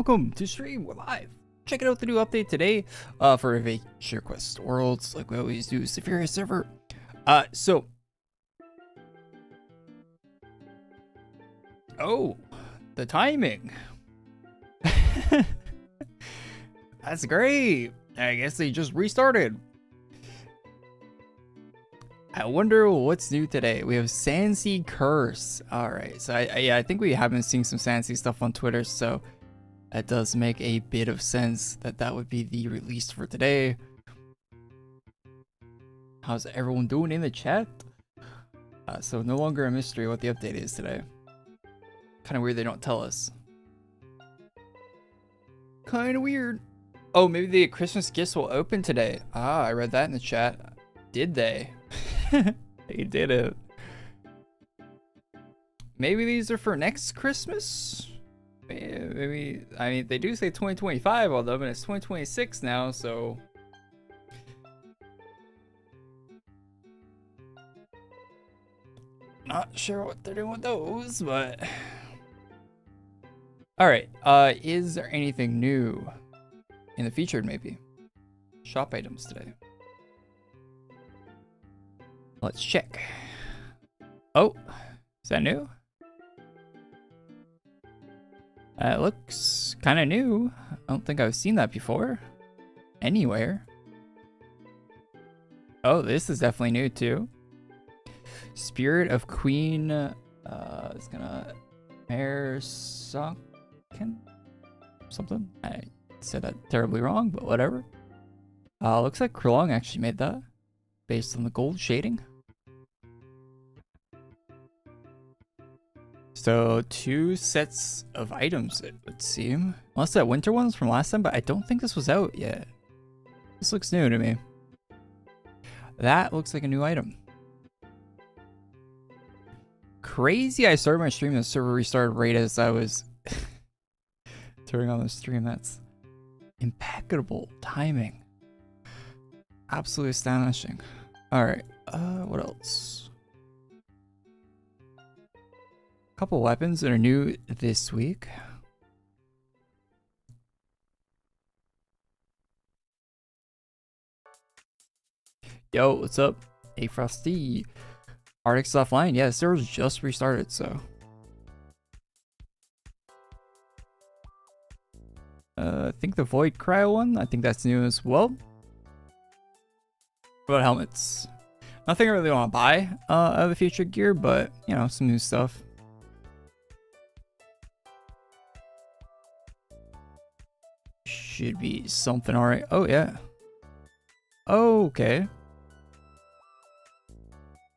Welcome to stream. We're live. Check out the new update today for AQWorlds, like we always do. Severe server. Oh, the timing. That's great. I guess they just restarted. I wonder what's new today. We have Sandsea Curse. All right, so I think we have been seeing some Sandsea stuff on Twitter, so that does make a bit of sense that would be the release for today. How's everyone doing in the chat? So no longer a mystery what the update is today. Kind of weird they don't tell us. Kind of weird. Oh, maybe the Christmas gifts will open today. Ah, I read that in the chat. Did they? They did it. Maybe these are for next Christmas? Maybe, I mean, they do say 2025, although, but it's 2026 now, so. Not sure what they're doing with those, but. Alright, is there anything new in the featured, maybe? Shop items today. Let's check. Oh, is that new? It looks kind of new. I don't think I've seen that before. Anywhere. Oh, this is definitely new too. Spirit of Queen. It's gonna Mare Sunken? Something. I said that terribly wrong, but whatever. Looks like Krulong actually made that. Based on the gold shading. So 2 sets of items, it would seem. Unless that winter one's from last time, but I don't think this was out yet. This looks new to me. That looks like a new item. Crazy, I started my stream and the server restarted right as I was turning on the stream. That's impeccable timing. Absolutely astonishing. Alright, what else? Couple weapons that are new this week. Yo, what's up? Hey, Frosty. Arctic's offline. Yeah, the server's just restarted, so. I think the Void Cryo one, I think that's new as well. What about helmets? Nothing I really want to buy out of the featured gear, but, you know, some new stuff. Should be something alright. Oh, yeah. Oh, okay.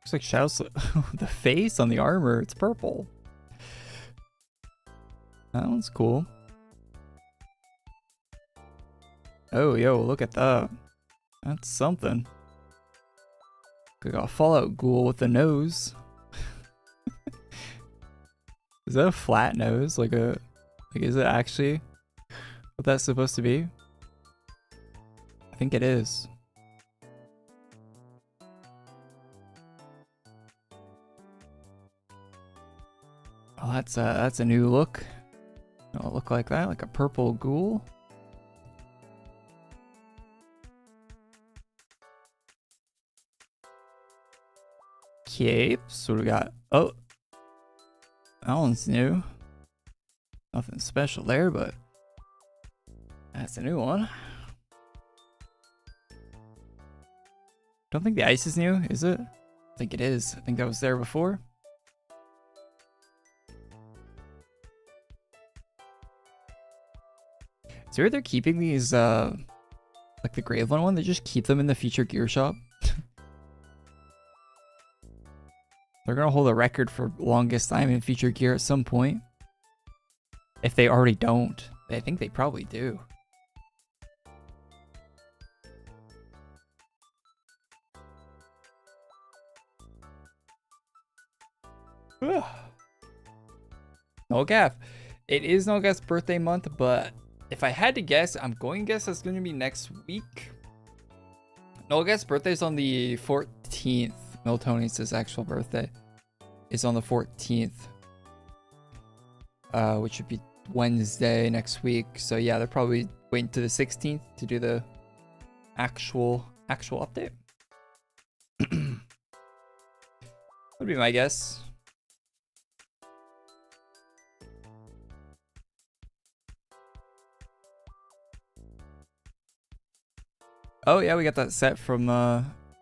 Looks like Shadow's the face on the armor. It's purple. That one's cool. Oh, yo, look at that. That's something. We got a Fallout ghoul with a nose. Is that a flat nose? Like, is it actually what that's supposed to be? I think it is. Oh, that's a new look. It'll look like that, like a purple ghoul. Capes. What do we got? Oh, that one's new. Nothing special there, but that's a new one. Don't think the ice is new, is it? I think it is. I think that was there before. Is there they're keeping these like the Graveland one? They just keep them in the feature gear shop. They're gonna hold a record for longest time in feature gear at some point. If they already don't. I think they probably do. Nolgath. It is Nolgath's birthday month, but if I had to guess, I'm going to guess that's going to be next week. Nolgath's birthday is on the 14th. Miltoni's actual birthday is on the 14th. Which would be Wednesday next week. So yeah, they're probably waiting to the 16th to do the actual update. Would be my guess. Oh yeah, we got that set from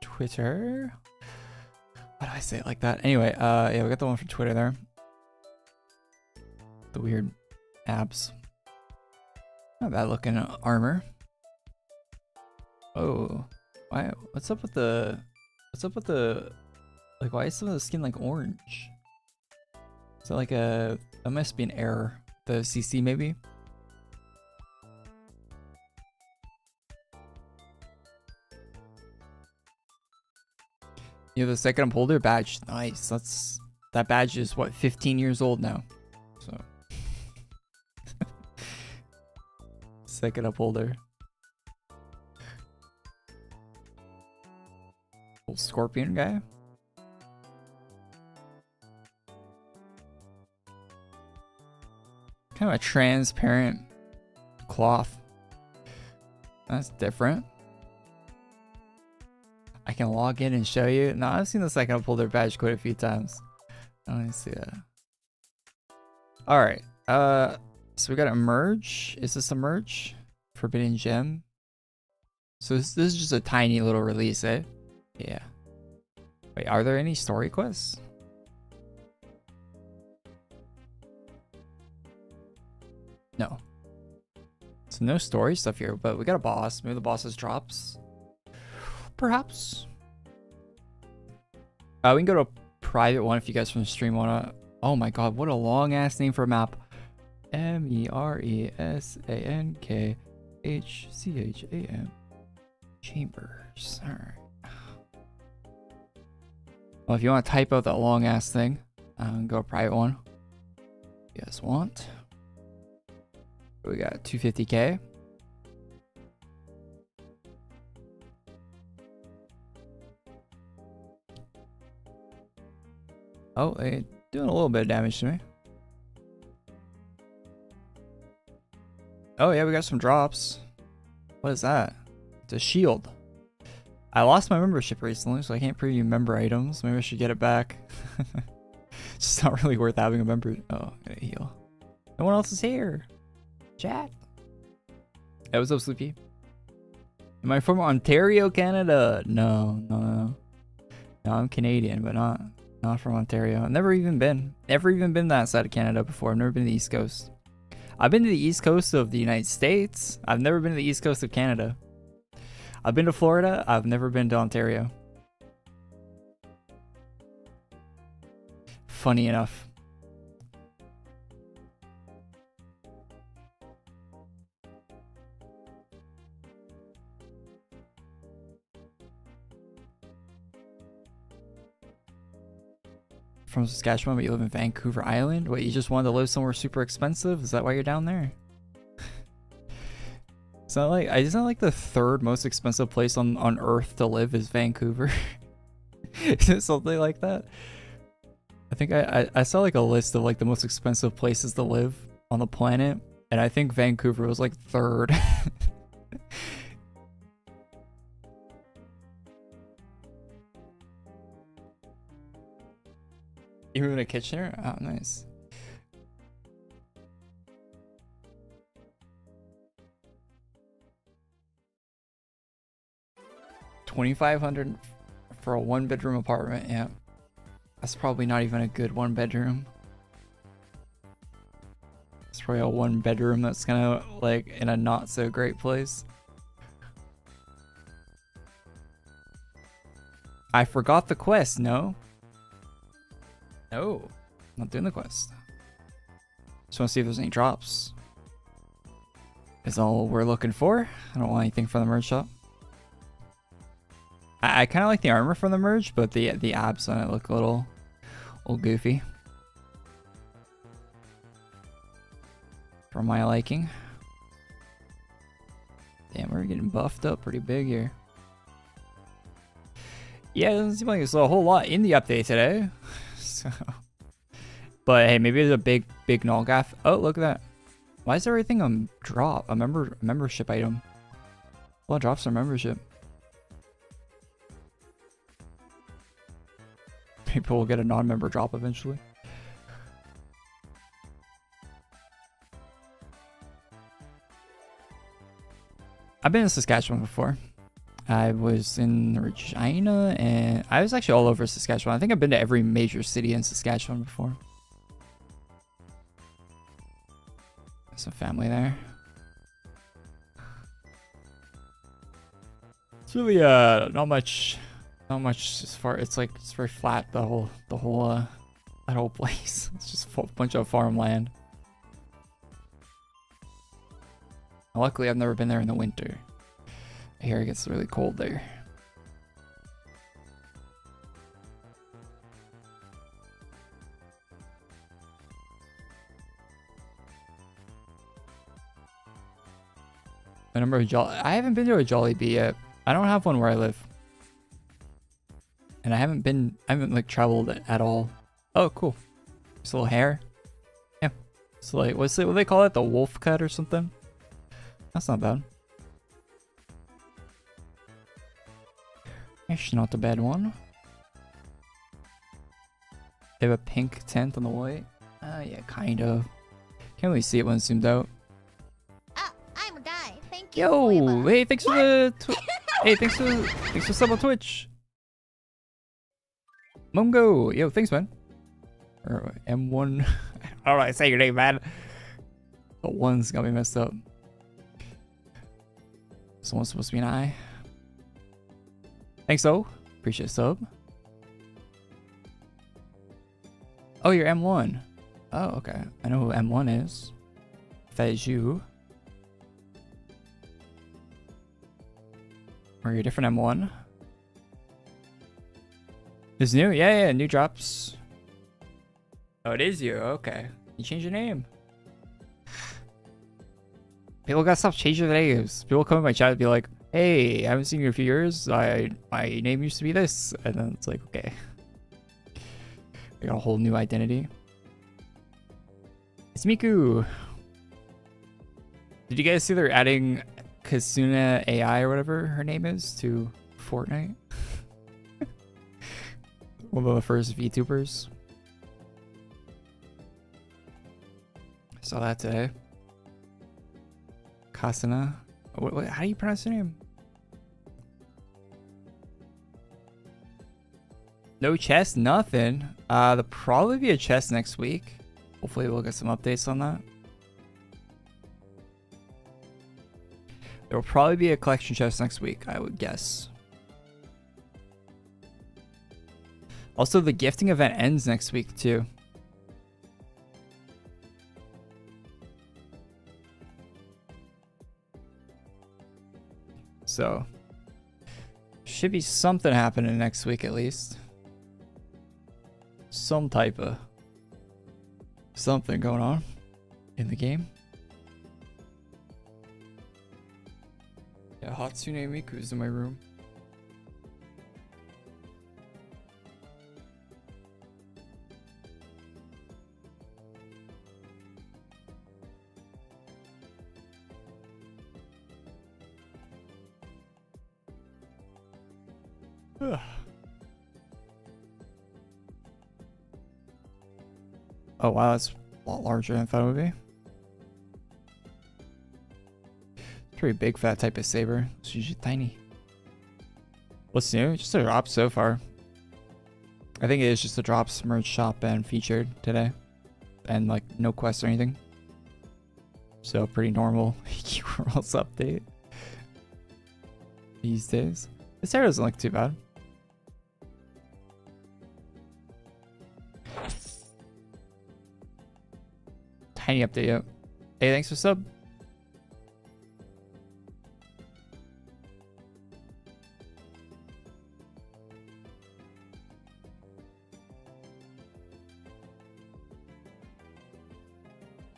Twitter. Why do I say it like that? Anyway, yeah, we got the one from Twitter there. The weird abs. Not bad looking armor. Oh, why? What's up with the? Like, why is some of the skin like orange? Is that like that must be an error. The CC maybe. You have the second upholder badge. Nice. That badge is what, 15 years old now. So second upholder. Old scorpion guy. Kind of a transparent cloth. That's different. I can log in and show you. No, I've seen the second upholder badge quite a few times. Let me see that. Alright. So we got a merge. Is this a merge? Forbidden Gem. So this is just a tiny little release, eh? Yeah. Wait, are there any story quests? No. So no story stuff here, but we got a boss. Maybe the boss has drops. Perhaps. We can go to a private one if you guys from the stream wanna. Oh my god, what a long ass name for a map. MERESANKHCHAM. Chambers. Alright. Well, if you want to type out that long ass thing, go a private one. You guys want. We got 250k. Oh, they doing a little bit of damage to me. Oh yeah, we got some drops. What is that? It's a shield. I lost my membership recently, so I can't preview member items. Maybe I should get it back. It's just not really worth having a member. Oh, I gotta heal. No one else is here. Chat. Hey, what's up, Sleepy? Am I from Ontario, Canada? No. No, I'm Canadian, but not from Ontario. I've never even been that side of Canada before. I've never been to the East Coast. I've been to the East Coast of the United States. I've never been to the East Coast of Canada. I've been to Florida. I've never been to Ontario. Funny enough. From Saskatchewan, but you live in Vancouver Island? Wait, you just wanted to live somewhere super expensive? Is that why you're down there? It's not like the third most expensive place on Earth to live is Vancouver. Is it something like that? I think I saw like a list of like the most expensive places to live on the planet, and I think Vancouver was like third. You moving to Kitchener? Oh, nice. $2,500 for a one-bedroom apartment. Yeah, that's probably not even a good one-bedroom. It's probably a one-bedroom that's kind of like in a not so great place. I forgot the quest. No. No, not doing the quest. Just want to see if there's any drops. Is all we're looking for. I don't want anything from the merge shop. I kind of like the armor from the merge, but the abs on it look a little goofy. For my liking. Damn, we're getting buffed up pretty big here. Yeah, it doesn't seem like there's a whole lot in the update today. So, but hey, maybe there's a big Nullgaff. Oh, look at that. Why is everything a drop? A membership item. Well, drops are membership. People will get a non-member drop eventually. I've been in Saskatchewan before. I was in Regina, and I was actually all over Saskatchewan. I think I've been to every major city in Saskatchewan before. Some family there. It's really not much as far. It's like it's very flat. That whole place. It's just a bunch of farmland. Luckily, I've never been there in the winter. I hear it gets really cold there. The number of I haven't been to a Jollibee yet. I don't have one where I live. And I haven't like traveled at all. Oh, cool. Just a little hair. Yeah. So like, what do they call it? The wolf cut or something? That's not bad. Actually, not a bad one. They have a pink tint on the white. Yeah, kind of. Can't really see it when it's zoomed out. I'm a guy. Thank you. Yo, hey, thanks for the hey, thanks for sub on Twitch. Mungo, yo, thanks, man. Or M1. I don't know how to say your name, man. The one's got me messed up. Someone's supposed to be an I. Thanks, though. Appreciate sub. Oh, you're M1. Oh, okay. I know who M1 is. If that is you. Or you're a different M1. It's new? Yeah, new drops. Oh, it is you. Okay. You changed your name. People gotta stop changing their names. People come in my chat and be like, hey, I haven't seen you in a few years. My name used to be this. And then it's like, okay. I got a whole new identity. It's Miku. Did you guys see they're adding Kasuna AI or whatever her name is to Fortnite? One of the first VTubers. I saw that today. Kasuna. How do you pronounce your name? No chest, nothing. There'll probably be a chest next week. Hopefully we'll get some updates on that. There will probably be a collection chest next week, I would guess. Also, the gifting event ends next week too. So, should be something happening next week at least. Some type of something going on in the game. Yeah, Hatsune Miku's in my room. Oh wow, that's a lot larger than I thought it would be. Pretty big for that type of saber. It's usually tiny. What's new? Just a drop so far. I think it is just a drops, merge shop, and featured today. And like no quests or anything. So pretty normal AQWorlds update these days. This area doesn't look too bad. Tiny update, yep. Hey, thanks for sub.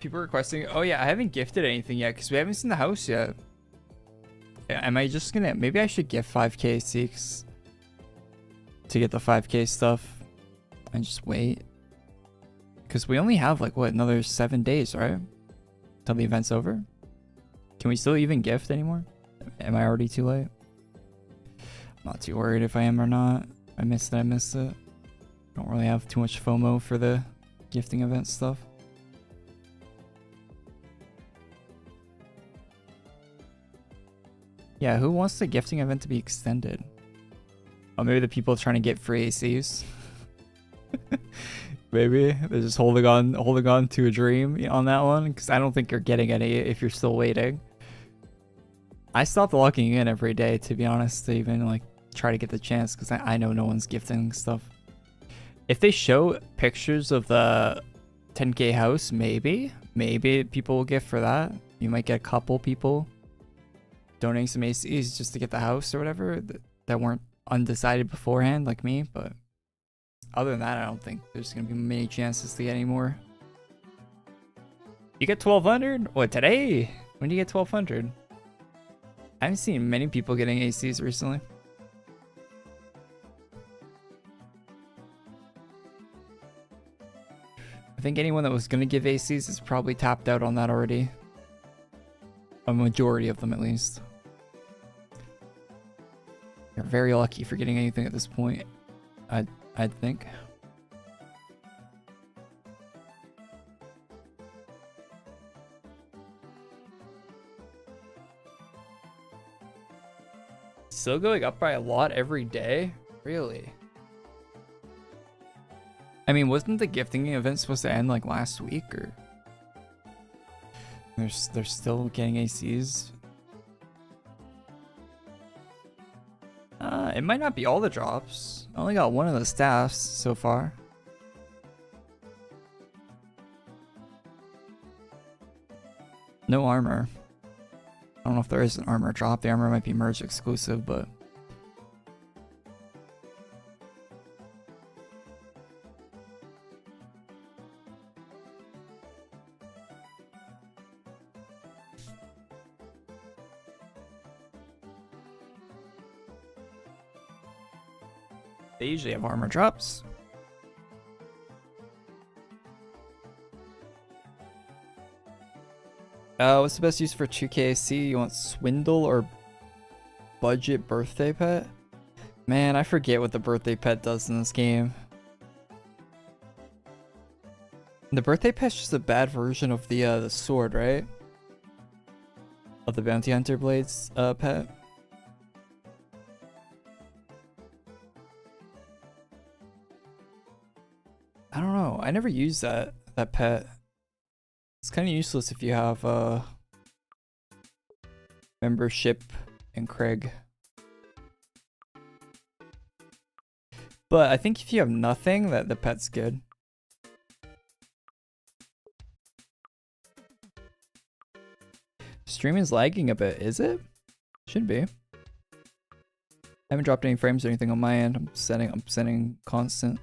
People requesting. Oh yeah, I haven't gifted anything yet because we haven't seen the house yet. Am I just gonna? Maybe I should gift 5k seeks to get the 5k stuff and just wait. Because we only have like what, another 7 days, right? till the event's over? Can we still even gift anymore? Am I already too late? I'm not too worried if I am or not. I missed it, I missed it. Don't really have too much FOMO for the gifting event stuff. Yeah, who wants the gifting event to be extended? Oh, maybe the people trying to get free ACs. Maybe they're just holding on to a dream on that one, because I don't think you're getting any if you're still waiting. I stopped logging in every day, to be honest, to even like try to get the chance, because I know no one's gifting stuff. If they show pictures of the 10K house, maybe people will gift for that. You might get a couple people donating some ACs just to get the house or whatever that weren't undecided beforehand, like me. But other than that, I don't think there's gonna be many chances to get any more. You get 1200? What, today? When do you get 1200? I haven't seen many people getting ACs recently. I think anyone that was gonna give ACs is probably tapped out on that already. A majority of them, at least. You're very lucky for getting anything at this point, I'd think. Still going up by a lot every day? Really? I mean, wasn't the gifting event supposed to end like last week, or they're still getting ACs? It might not be all the drops. I only got one of the staffs so far. No armor. I don't know if there is an armor drop. The armor might be merge exclusive, but they usually have armor drops. What's the best use for 2KAC? You want swindle or budget birthday pet? Man, I forget what the birthday pet does in this game. The birthday pet's just a bad version of the sword, right? Of the bounty hunter blades pet. I don't know. I never used that pet. It's kind of useless if you have membership in Craig. But I think if you have nothing, that the pet's good. Stream is lagging a bit, is it? Should be. I haven't dropped any frames or anything on my end. I'm sending constant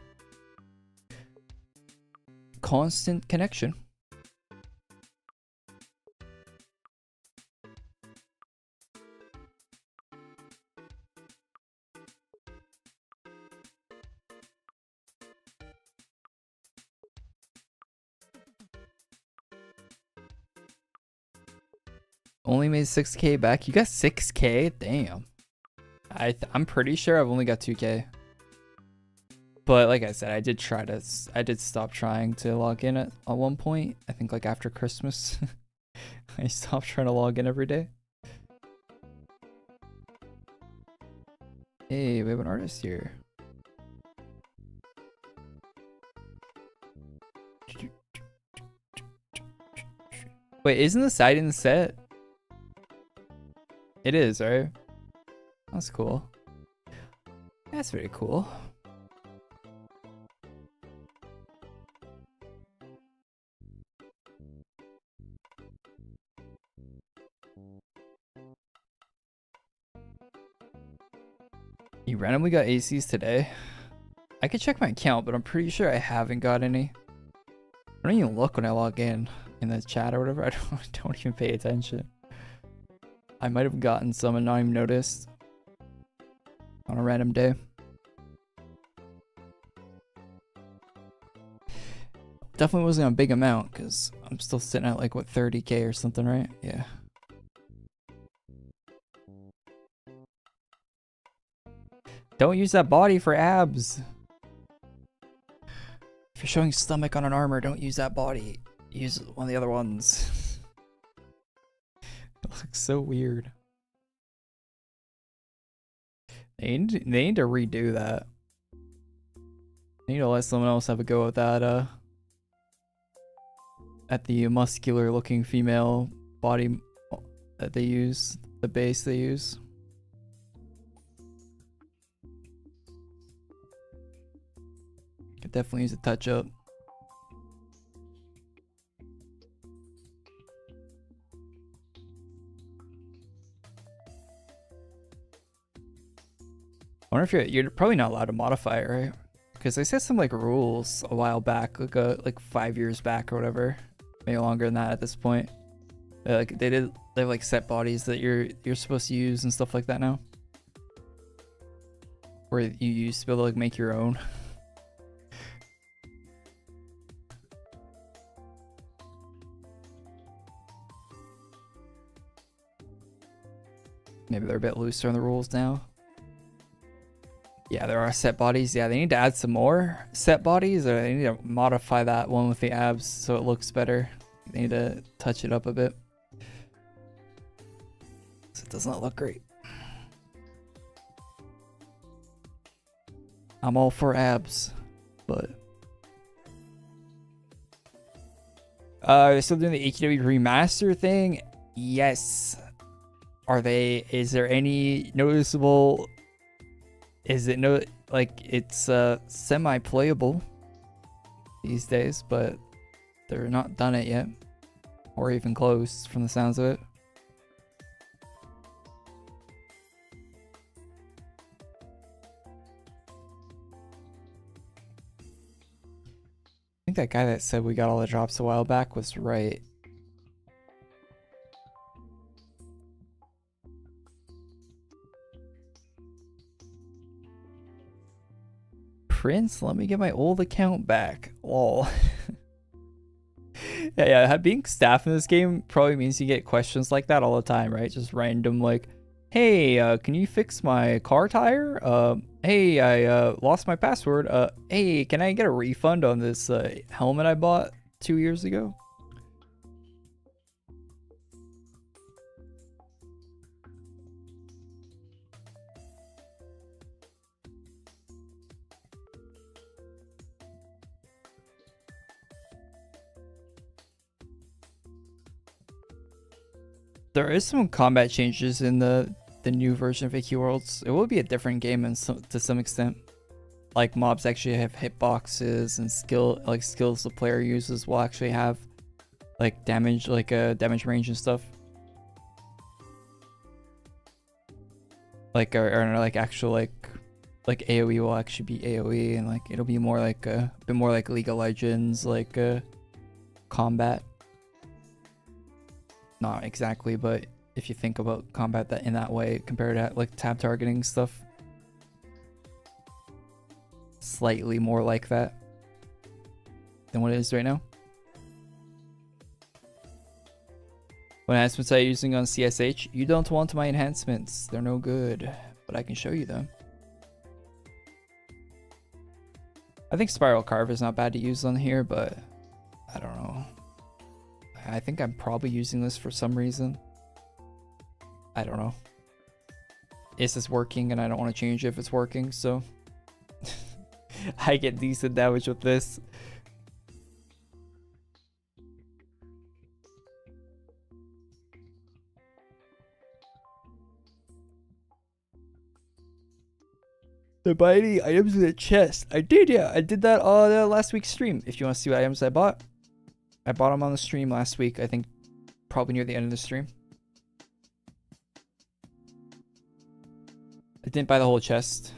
connection. Only made 6K back. You got 6K? Damn. I'm pretty sure I've only got 2K. But like I said, I did stop trying to log in at one point. I think like after Christmas. I stopped trying to log in every day. Hey, we have an artist here. Wait, isn't the siding set? It is, right? That's cool. That's very cool. You randomly got ACs today? I could check my account, but I'm pretty sure I haven't got any. I don't even look when I log in the chat or whatever. I don't even pay attention. I might have gotten some and not even noticed on a random day. definitely wasn't a big amount because I'm still sitting at like what 30k or something, right? Yeah. Don't use that body for abs. If you're showing stomach on an armor, don't use that body. Use one of the other ones. It looks so weird. They need to redo that. They need to let someone else have a go at that. At the muscular looking female body that they use, the base they use. Could definitely use a touch up. I wonder if you're probably not allowed to modify it, right? Because they set some like rules a while back, like 5 years back or whatever, maybe longer than that at this point. Like they have like set bodies that you're supposed to use and stuff like that now, where you used to be able to like make your own. Maybe they're a bit looser on the rules now. Yeah, there are set bodies. Yeah, they need to add some more set bodies, or they need to modify that one with the abs so it looks better. They need to touch it up a bit, so it does not look great. I'm all for abs, but they're still doing the AQW remaster thing. Yes. Are they? Is there any noticeable? Is it no like it's semi-playable these days, but they're not done it yet, or even close from the sounds of it. I think that guy that said we got all the drops a while back was right. Prince, let me get my old account back. Lol. yeah, being staff in this game probably means you get questions like that all the time, right? Just random like, hey, can you fix my car tire? Hey, I lost my password. Hey, can I get a refund on this helmet I bought 2 years ago? There is some combat changes in the new version of AQWorlds. It will be a different game to some extent. Like mobs actually have hitboxes, and skills the player uses will actually have like damage, damage range and stuff. Like or like actual like AoE will actually be AoE, and like it'll be more like a bit more like League of Legends combat. Not exactly, but if you think about combat that in that way compared to like tab targeting stuff, slightly more like that than what it is right now. What enhancements are you using on CSH? You don't want my enhancements. They're no good, but I can show you them. I think Spiral Carve is not bad to use on here, but I don't know. I think I'm probably using this for some reason. I don't know. Is this working? And I don't want to change it if it's working, so I get decent damage with this. Did I buy any items in the chest? I did, yeah. I did that on last week's stream. If you want to see what items I bought them on the stream last week. I think probably near the end of the stream. I didn't buy the whole chest.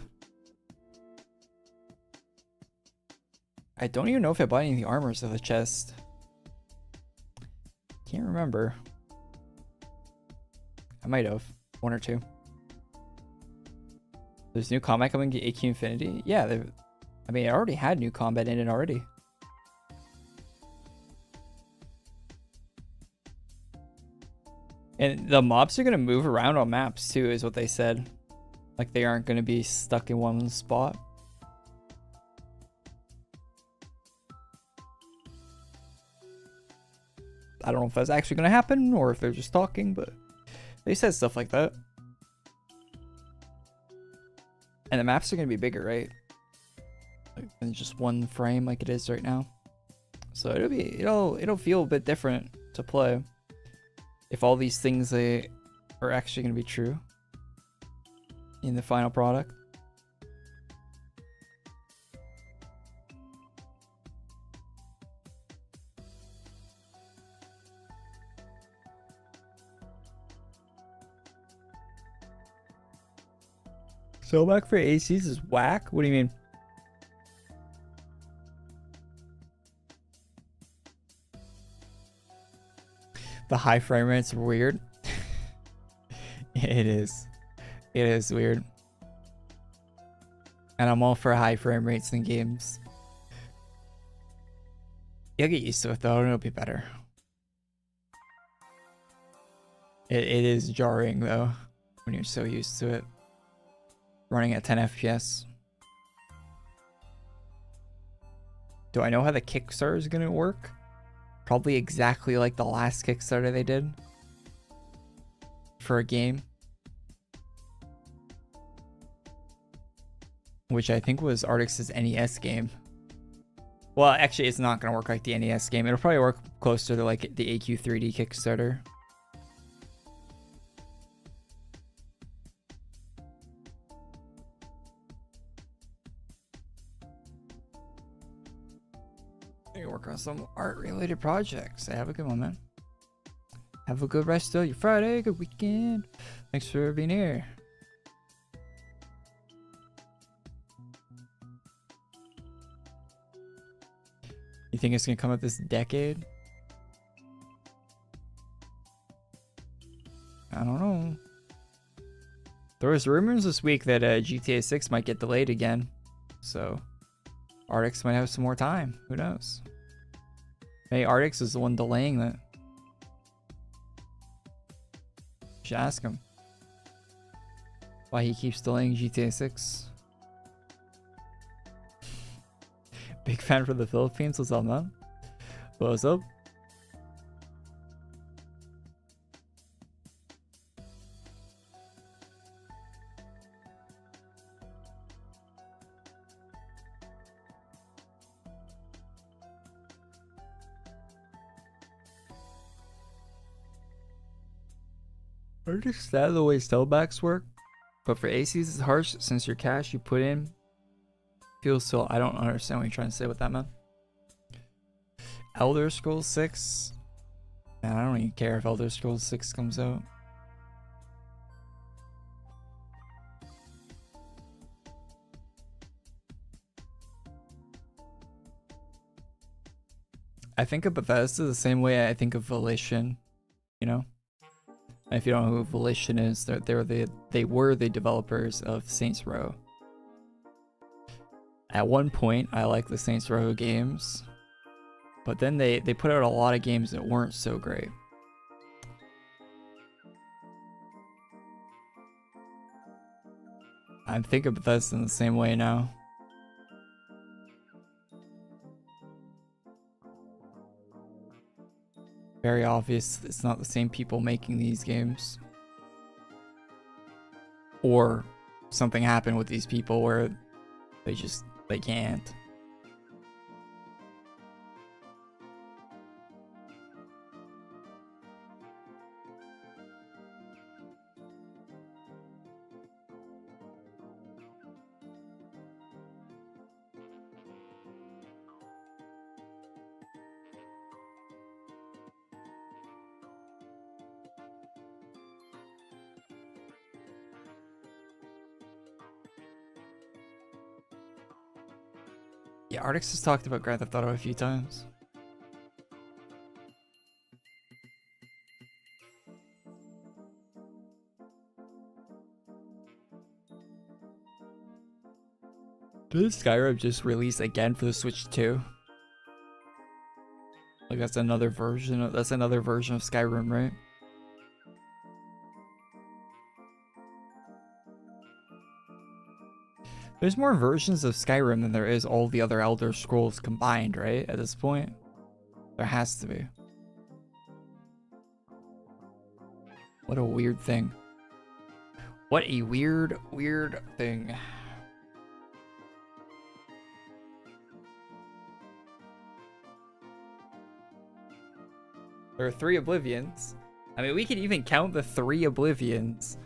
I don't even know if I bought any of the armors of the chest. Can't remember. I might have. One or two. There's new combat coming to AQ Infinity? Yeah, I mean, I already had new combat in it already. And the mobs are gonna move around on maps too, is what they said. Like they aren't gonna be stuck in one spot. I don't know if that's actually gonna happen or if they're just talking, but they said stuff like that. And the maps are gonna be bigger, right? Like, than just one frame like it is right now. So it'll feel a bit different to play if all these things they are actually gonna be true in the final product. So back for ACs is whack? What do you mean? The high frame rates are weird. It is. It is weird. And I'm all for high frame rates in games. You'll get used to it though, and it'll be better. It is jarring though, when you're so used to it. Running at 10 FPS. Do I know how the Kickstarter is going to work? Probably exactly like the last Kickstarter they did for a game, which I think was Artix's NES game. Well, actually, it's not going to work like the NES game. It'll probably work closer to like the AQ3D Kickstarter. Work on some art-related projects. Have a good one, man. Have a good rest of your Friday. Good weekend. Thanks for being here. You think it's gonna come out this decade? I don't know. There was rumors this week that GTA 6 might get delayed again, so Artix might have some more time. Who knows? Hey, Artix is the one delaying that. You should ask him why he keeps delaying GTA 6. Big fan for the Philippines. What's up, man? What's up? I understand the way sellbacks work, but for ACs it's harsh since your cash you put in feels so. I don't understand what you're trying to say with that, man. Elder Scrolls 6? Man, I don't even care if Elder Scrolls 6 comes out. I think of Bethesda the same way I think of Volition, you know? If you don't know who Volition is, they were the developers of Saints Row. At one point, I liked the Saints Row games, but then they put out a lot of games that weren't so great. I think of Bethesda in the same way now. Very obvious it's not the same people making these games. Or something happened with these people where they can't. Yeah, Artix has talked about Grand Theft Auto a few times. Did Skyrim just release again for the Switch 2? Like that's another version of Skyrim, right? There's more versions of Skyrim than there is all the other Elder Scrolls combined, right? At this point, there has to be. What a weird thing. What a weird, weird thing. There are 3 Oblivions. I mean, we could even count the 3 Oblivions.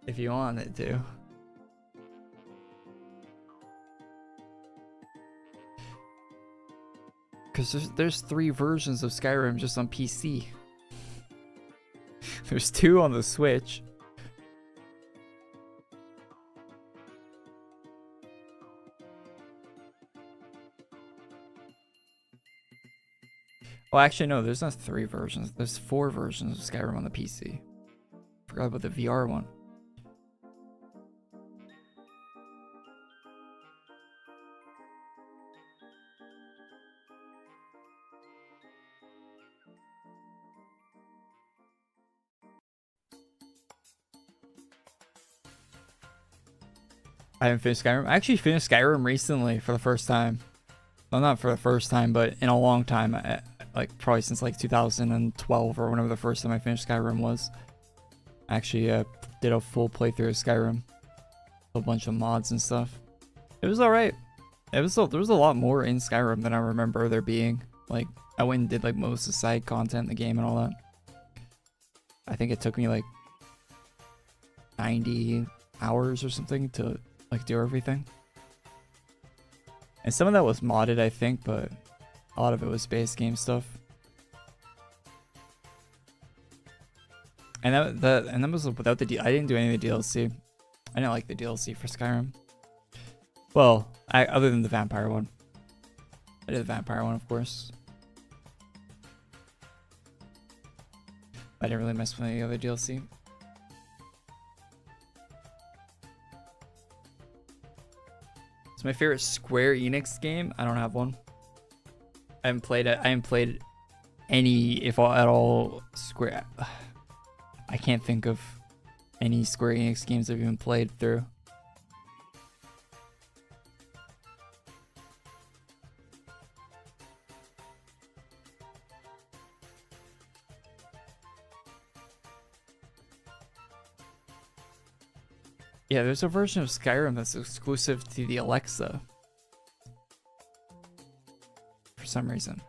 If you wanted to. Because there's 3 versions of Skyrim just on PC. There's 2 on the Switch. Oh, actually, no, there's not 3 versions. There's 4 versions of Skyrim on the PC. Forgot about the VR one. I haven't finished Skyrim. I actually finished Skyrim recently for the first time. Well, not for the first time, but in a long time. Like, probably since like 2012 or whenever the first time I finished Skyrim was. I actually did a full playthrough of Skyrim. A bunch of mods and stuff. It was alright. There was a lot more in Skyrim than I remember there being. Like, I went and did like most of the side content in the game and all that. I think it took me like 90 hours or something to like do everything. And some of that was modded, I think, but a lot of it was base game stuff. And that was without the I didn't do any of the DLC. I didn't like the DLC for Skyrim. Well, other than the vampire one. I did the vampire one, of course. I didn't really mess with any other DLC. It's my favorite Square Enix game. I don't have one. I haven't played it. I haven't played any, if at all, Square. I can't think of any Square Enix games I've even played through. Yeah, there's a version of Skyrim that's exclusive to the Alexa. For some reason.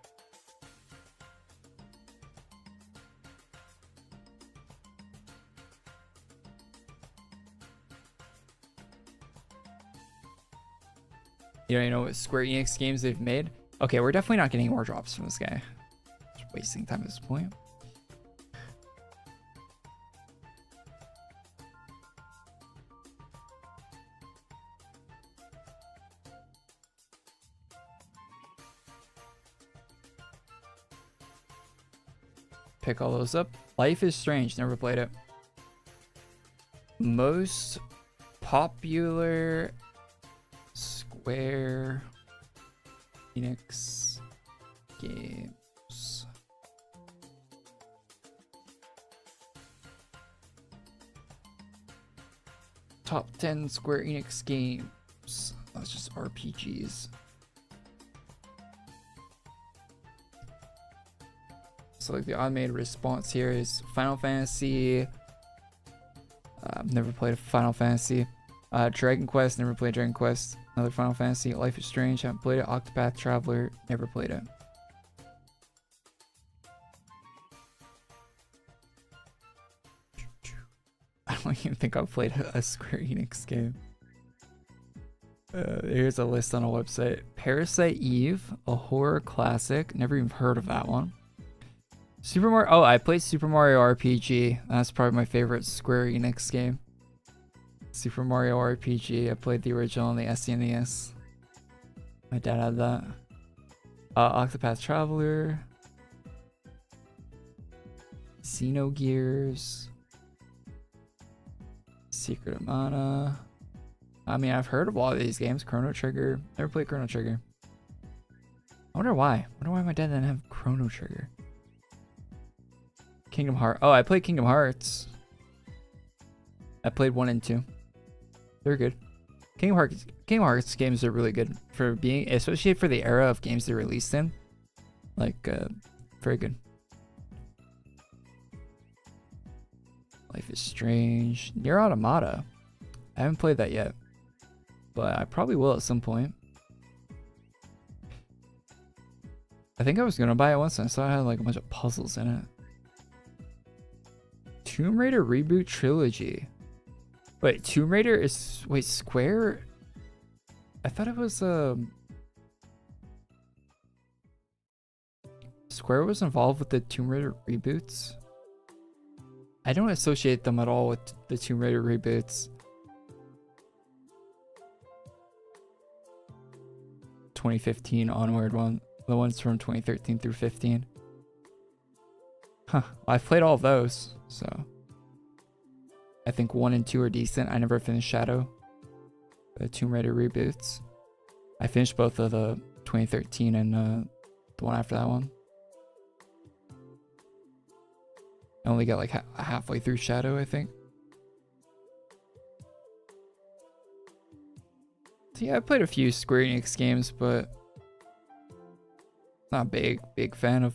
You don't know what Square Enix games they've made? Okay, we're definitely not getting more drops from this guy. Just wasting time at this point. Pick all those up. Life is Strange. Never played it. Most popular Square Enix games. Top 10 Square Enix games. That's just RPGs. So like the automated response here is Final Fantasy. I've never played a Final Fantasy. Dragon Quest, never played Dragon Quest. Another Final Fantasy. Life is Strange, haven't played it. Octopath Traveler, never played it. I don't even think I've played a Square Enix game. Here's a list on a website. Parasite Eve, a horror classic. Never even heard of that one. Super Mario. Oh, I played Super Mario RPG. That's probably my favorite Square Enix game. Super Mario RPG. I played the original on the SNES. My dad had that. Octopath Traveler. Xenogears. Secret of Mana. I mean, I've heard of a lot of these games. Chrono Trigger. Never played Chrono Trigger. I wonder why. I wonder why my dad didn't have Chrono Trigger. Kingdom Hearts. Oh, I played Kingdom Hearts. I played 1 and 2. They're good. Kingdom Hearts games are really good for being, especially for the era of games they released in. Like, very good. Life is Strange. Nier Automata. I haven't played that yet, but I probably will at some point. I think I was gonna buy it once and I saw it had like a bunch of puzzles in it. Tomb Raider Reboot Trilogy. Wait, Tomb Raider is... Wait, Square? I thought it was... Square was involved with the Tomb Raider reboots? I don't associate them at all with the Tomb Raider reboots. 2015 onward one. The ones from 2013 through 15. Huh. Well, I've played all of those, so... I think 1 and 2 are decent. I never finished Shadow. The Tomb Raider reboots. I finished both of the 2013 and the one after that one. I only got like halfway through Shadow, I think. So yeah, I played a few Square Enix games, but not big fan of...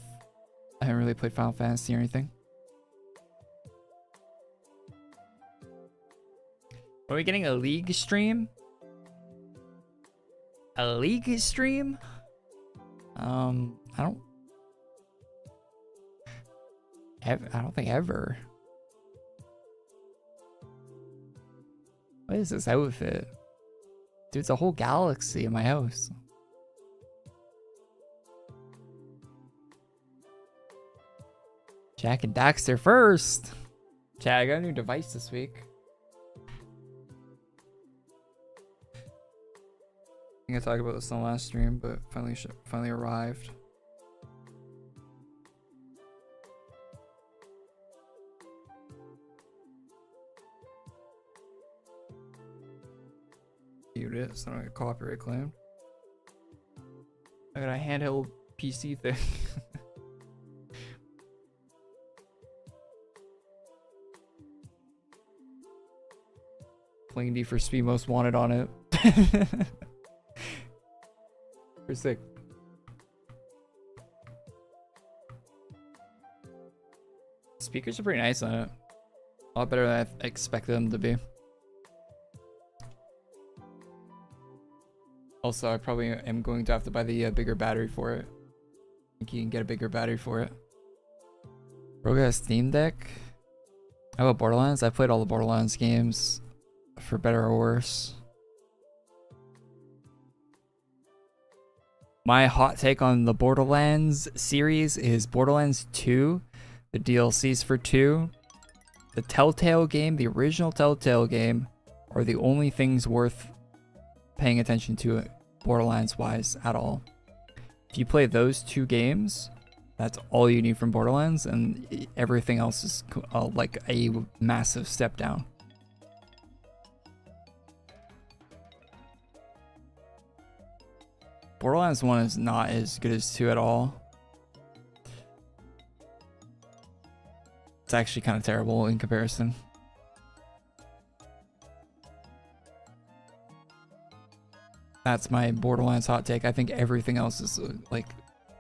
I haven't really played Final Fantasy or anything. Are we getting a League stream? A League stream? I don't think ever. What is this outfit? Dude, it's a whole galaxy in my house. Jack and Daxter first. Chat, I got a new device this week. I think I talked about this on the last stream, but finally arrived. Mute it so I don't get copyright claimed. I got a handheld PC thing. Playing D for Speed Most Wanted on it. We're sick. Speakers are pretty nice on it. A lot better than I expected them to be. Also, I probably am going to have to buy the bigger battery for it. I think you can get a bigger battery for it. Bro got a Steam Deck. How about Borderlands? I played all the Borderlands games, for better or worse. My hot take on the Borderlands series is Borderlands 2, the DLCs for 2, the Telltale game, the original Telltale game, are the only things worth paying attention to Borderlands wise at all. If you play those 2 games, that's all you need from Borderlands, and everything else is like a massive step down. Borderlands 1 is not as good as 2 at all. It's actually kind of terrible in comparison. That's my Borderlands hot take. I think everything else is like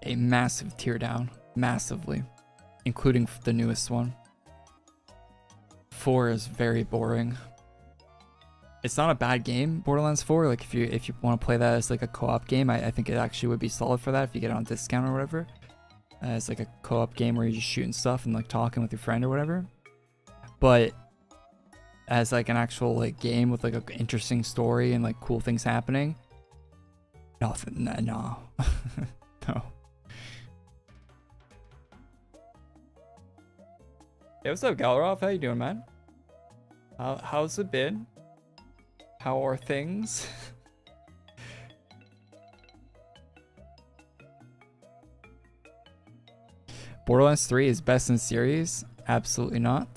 a massive tear down. Massively. Including the newest one. 4 is very boring. It's not a bad game, Borderlands 4. Like if you want to play that as like a co-op game, I think it actually would be solid for that if you get it on discount or whatever. It's like a co-op game where you're just shooting stuff and like talking with your friend or whatever. But as like an actual like game with like an interesting story and like cool things happening, nothing. No. No. Hey, what's up, Galroff? How you doing, man? How's it been? How are things? Borderlands 3 is best in series? Absolutely not.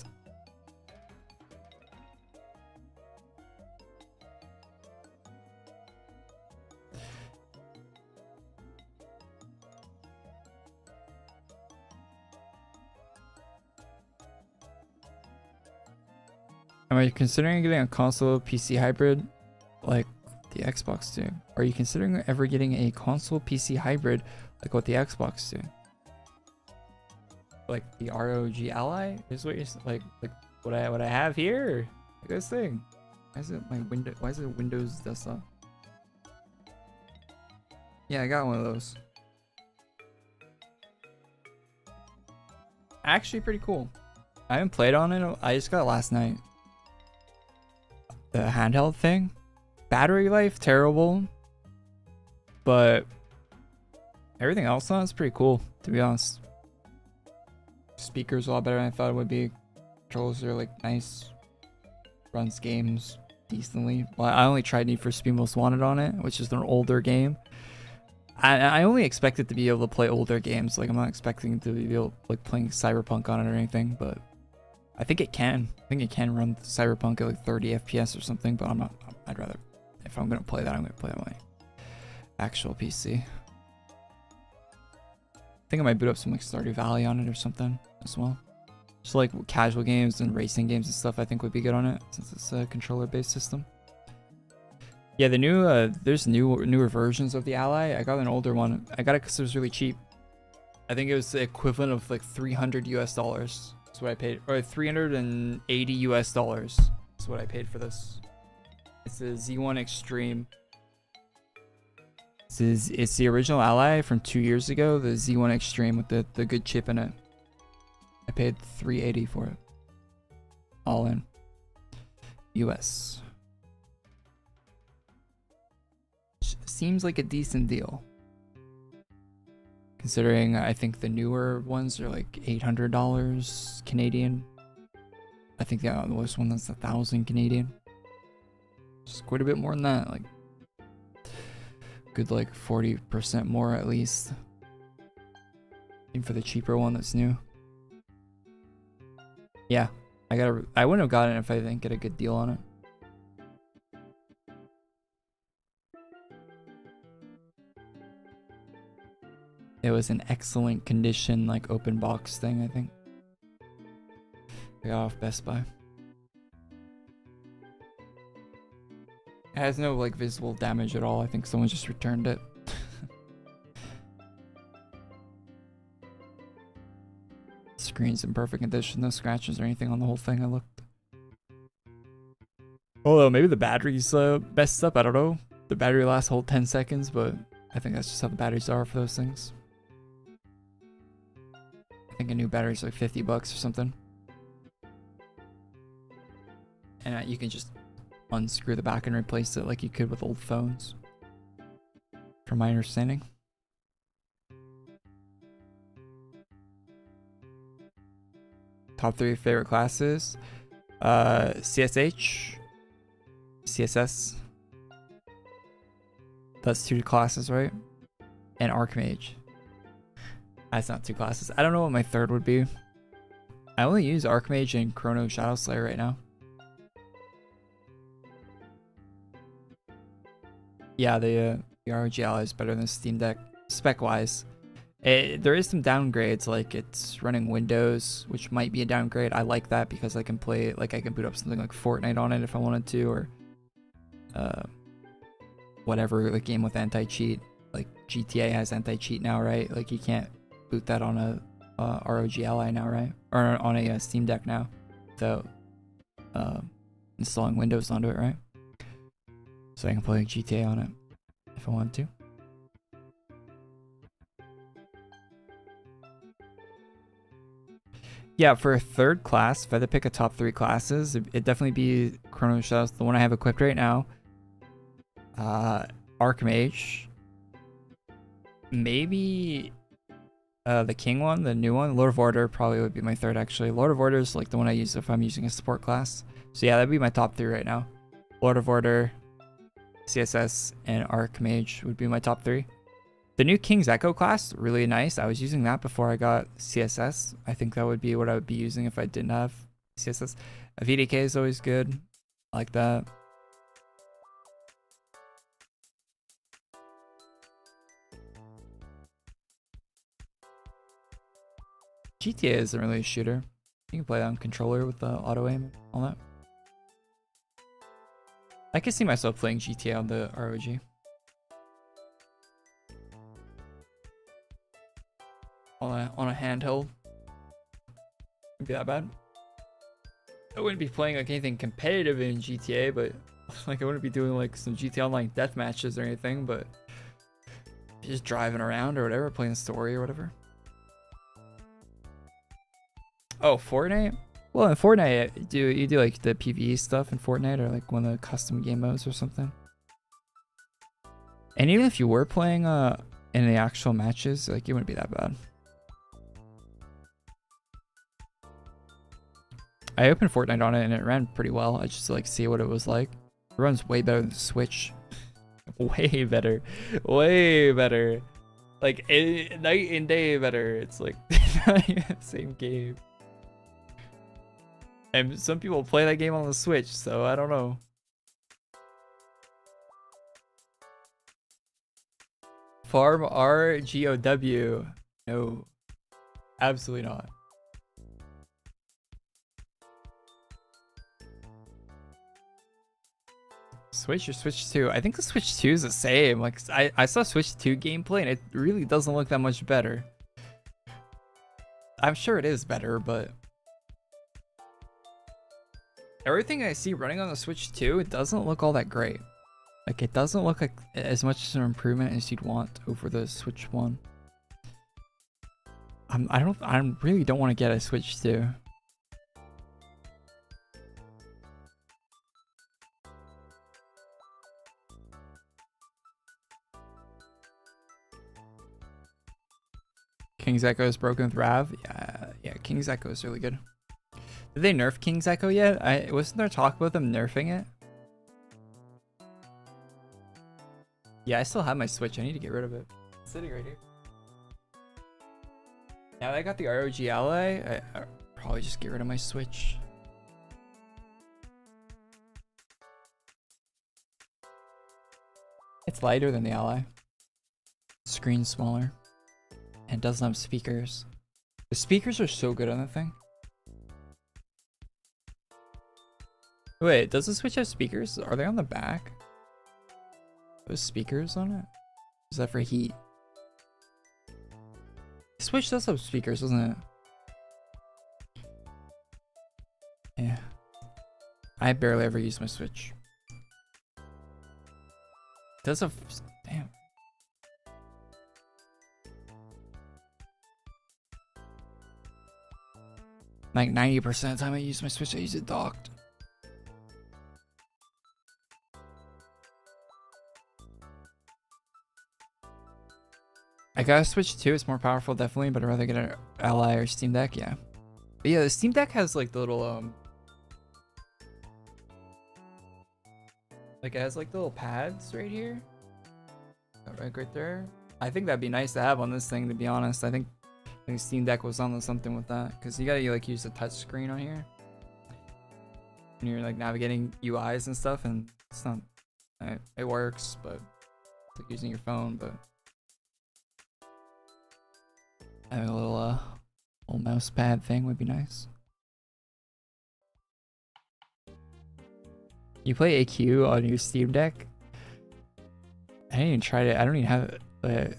Am I considering getting a console PC hybrid like the Xbox do? Are you considering ever getting a console PC hybrid like what the Xbox do? Like the ROG Ally is what you're like what I have here? Like this thing. Why is it my window? Why is it Windows desktop? Yeah, I got one of those. Actually, pretty cool. I haven't played on it. I just got it last night. The handheld thing, battery life terrible, but everything else on it's pretty cool. To be honest, speakers a lot better than I thought it would be. Controls are like nice. Runs games decently. Well, I only tried Need for Speed Most Wanted on it, which is an older game. I only expect it to be able to play older games. Like I'm not expecting it to be able like playing Cyberpunk on it or anything, but I think it can. I think it can run Cyberpunk at like 30 FPS or something, but I'm not. I'd rather, if I'm gonna play that, I'm gonna play on my actual PC. I think I might boot up some like Stardew Valley on it or something as well. Just like casual games and racing games and stuff I think would be good on it since it's a controller based system. Yeah, the new there's newer versions of the Ally. I got an older one. I got it because it was really cheap. I think it was the equivalent of like $300 US. That's what I paid, or $380 US. That's what I paid for this. It's a Z1 Extreme. It's the original Ally from 2 years ago. The Z1 Extreme with the good chip in it. I paid $380 for it. All in. US. Seems like a decent deal. Considering I think the newer ones are like $800 Canadian. I think the lowest one that's 1,000 Canadian. Just quite a bit more than that. Like good like 40% more at least. Even for the cheaper one that's new. Yeah, I wouldn't have gotten it if I didn't get a good deal on it. It was an excellent condition, like open box thing, I think. I got off Best Buy. It has no like visible damage at all. I think someone just returned it. Screen's in perfect condition, no scratches or anything on the whole thing. I looked. Although maybe the battery's messed up. I don't know. The battery lasts a whole 10 seconds, but I think that's just how the batteries are for those things. I think a new battery's like $50 or something. And you can just unscrew the back and replace it like you could with old phones. From my understanding. Top 3 favorite classes. CSH. CSS. That's 2 classes, right? And Archmage. That's not 2 classes. I don't know what my third would be. I only use Archmage and Chrono Shadow Slayer right now. Yeah, the ROG Ally is better than Steam Deck spec-wise. There is some downgrades, like it's running Windows, which might be a downgrade. I like that because I can play, like I can boot up something like Fortnite on it if I wanted to, or whatever, like game with anti-cheat. Like GTA has anti-cheat now, right? Like you can't boot that on a ROG Ally now, right? Or on a Steam Deck now without installing Windows onto it, right? So I can play GTA on it if I want to. Yeah, for a third class, if I had to pick a top 3 classes, it'd definitely be Chrono Shadow, the one I have equipped right now. Archmage. Maybe the King one, the new one. Lord of Order probably would be my third, actually. Lord of Order is like the one I use if I'm using a support class. So yeah, that'd be my top 3 right now. Lord of Order, CSS, and Archmage would be my top 3. The new King's Echo class, really nice. I was using that before I got CSS. I think that would be what I would be using if I didn't have CSS. A VDK is always good. I like that. GTA isn't really a shooter. You can play that on controller with the auto aim and all that. I can see myself playing GTA on the ROG. On a handheld. Wouldn't be that bad. I wouldn't be playing like anything competitive in GTA, but like I wouldn't be doing like some GTA Online death matches or anything, but just driving around or whatever, playing the story or whatever. Oh, Fortnite? Well, in Fortnite, you do like the PvE stuff in Fortnite or like one of the custom game modes or something. And even if you were playing in the actual matches, like it wouldn't be that bad. I opened Fortnite on it and it ran pretty well. I just like see what it was like. It runs way better than Switch. Way better. Way better. Like night and day better. It's like not even the same game. And some people play that game on the Switch, so I don't know. Farm RGOW. No. Absolutely not. Switch or Switch 2? I think the Switch 2 is the same. Like I saw Switch 2 gameplay and it really doesn't look that much better. I'm sure it is better, but everything I see running on the Switch 2, it doesn't look all that great. Like it doesn't look like as much as an improvement as you'd want over the Switch 1. I really don't want to get a Switch 2. King's Echo is broken with Rav. Yeah, King's Echo is really good. Did they nerf King's Echo yet? Wasn't there talk about them nerfing it? Yeah, I still have my Switch. I need to get rid of it. It's sitting right here. Now that I got the ROG Ally, I'll probably just get rid of my Switch. It's lighter than the Ally. Screen's smaller. And it doesn't have speakers. The speakers are so good on that thing. Wait, does the Switch have speakers? Are they on the back? Those speakers on it? Is that for heat? The Switch does have speakers, doesn't it? Yeah. I barely ever use my Switch. It does have... Damn. Like 90% of the time I use my Switch, I use it docked. I got a Switch 2, it's more powerful definitely, but I'd rather get an Ally or Steam Deck, yeah. But yeah, the Steam Deck has like the little like it has like the little pads right here. Right there. I think that'd be nice to have on this thing, to be honest. I think Steam Deck was on something with that, because you gotta like use the touch screen on here and you're like navigating UIs and stuff, and it's not it works, but it's like using your phone. But having a little mouse pad thing would be nice. You play AQ on your Steam Deck? I didn't even try it. I don't even have it.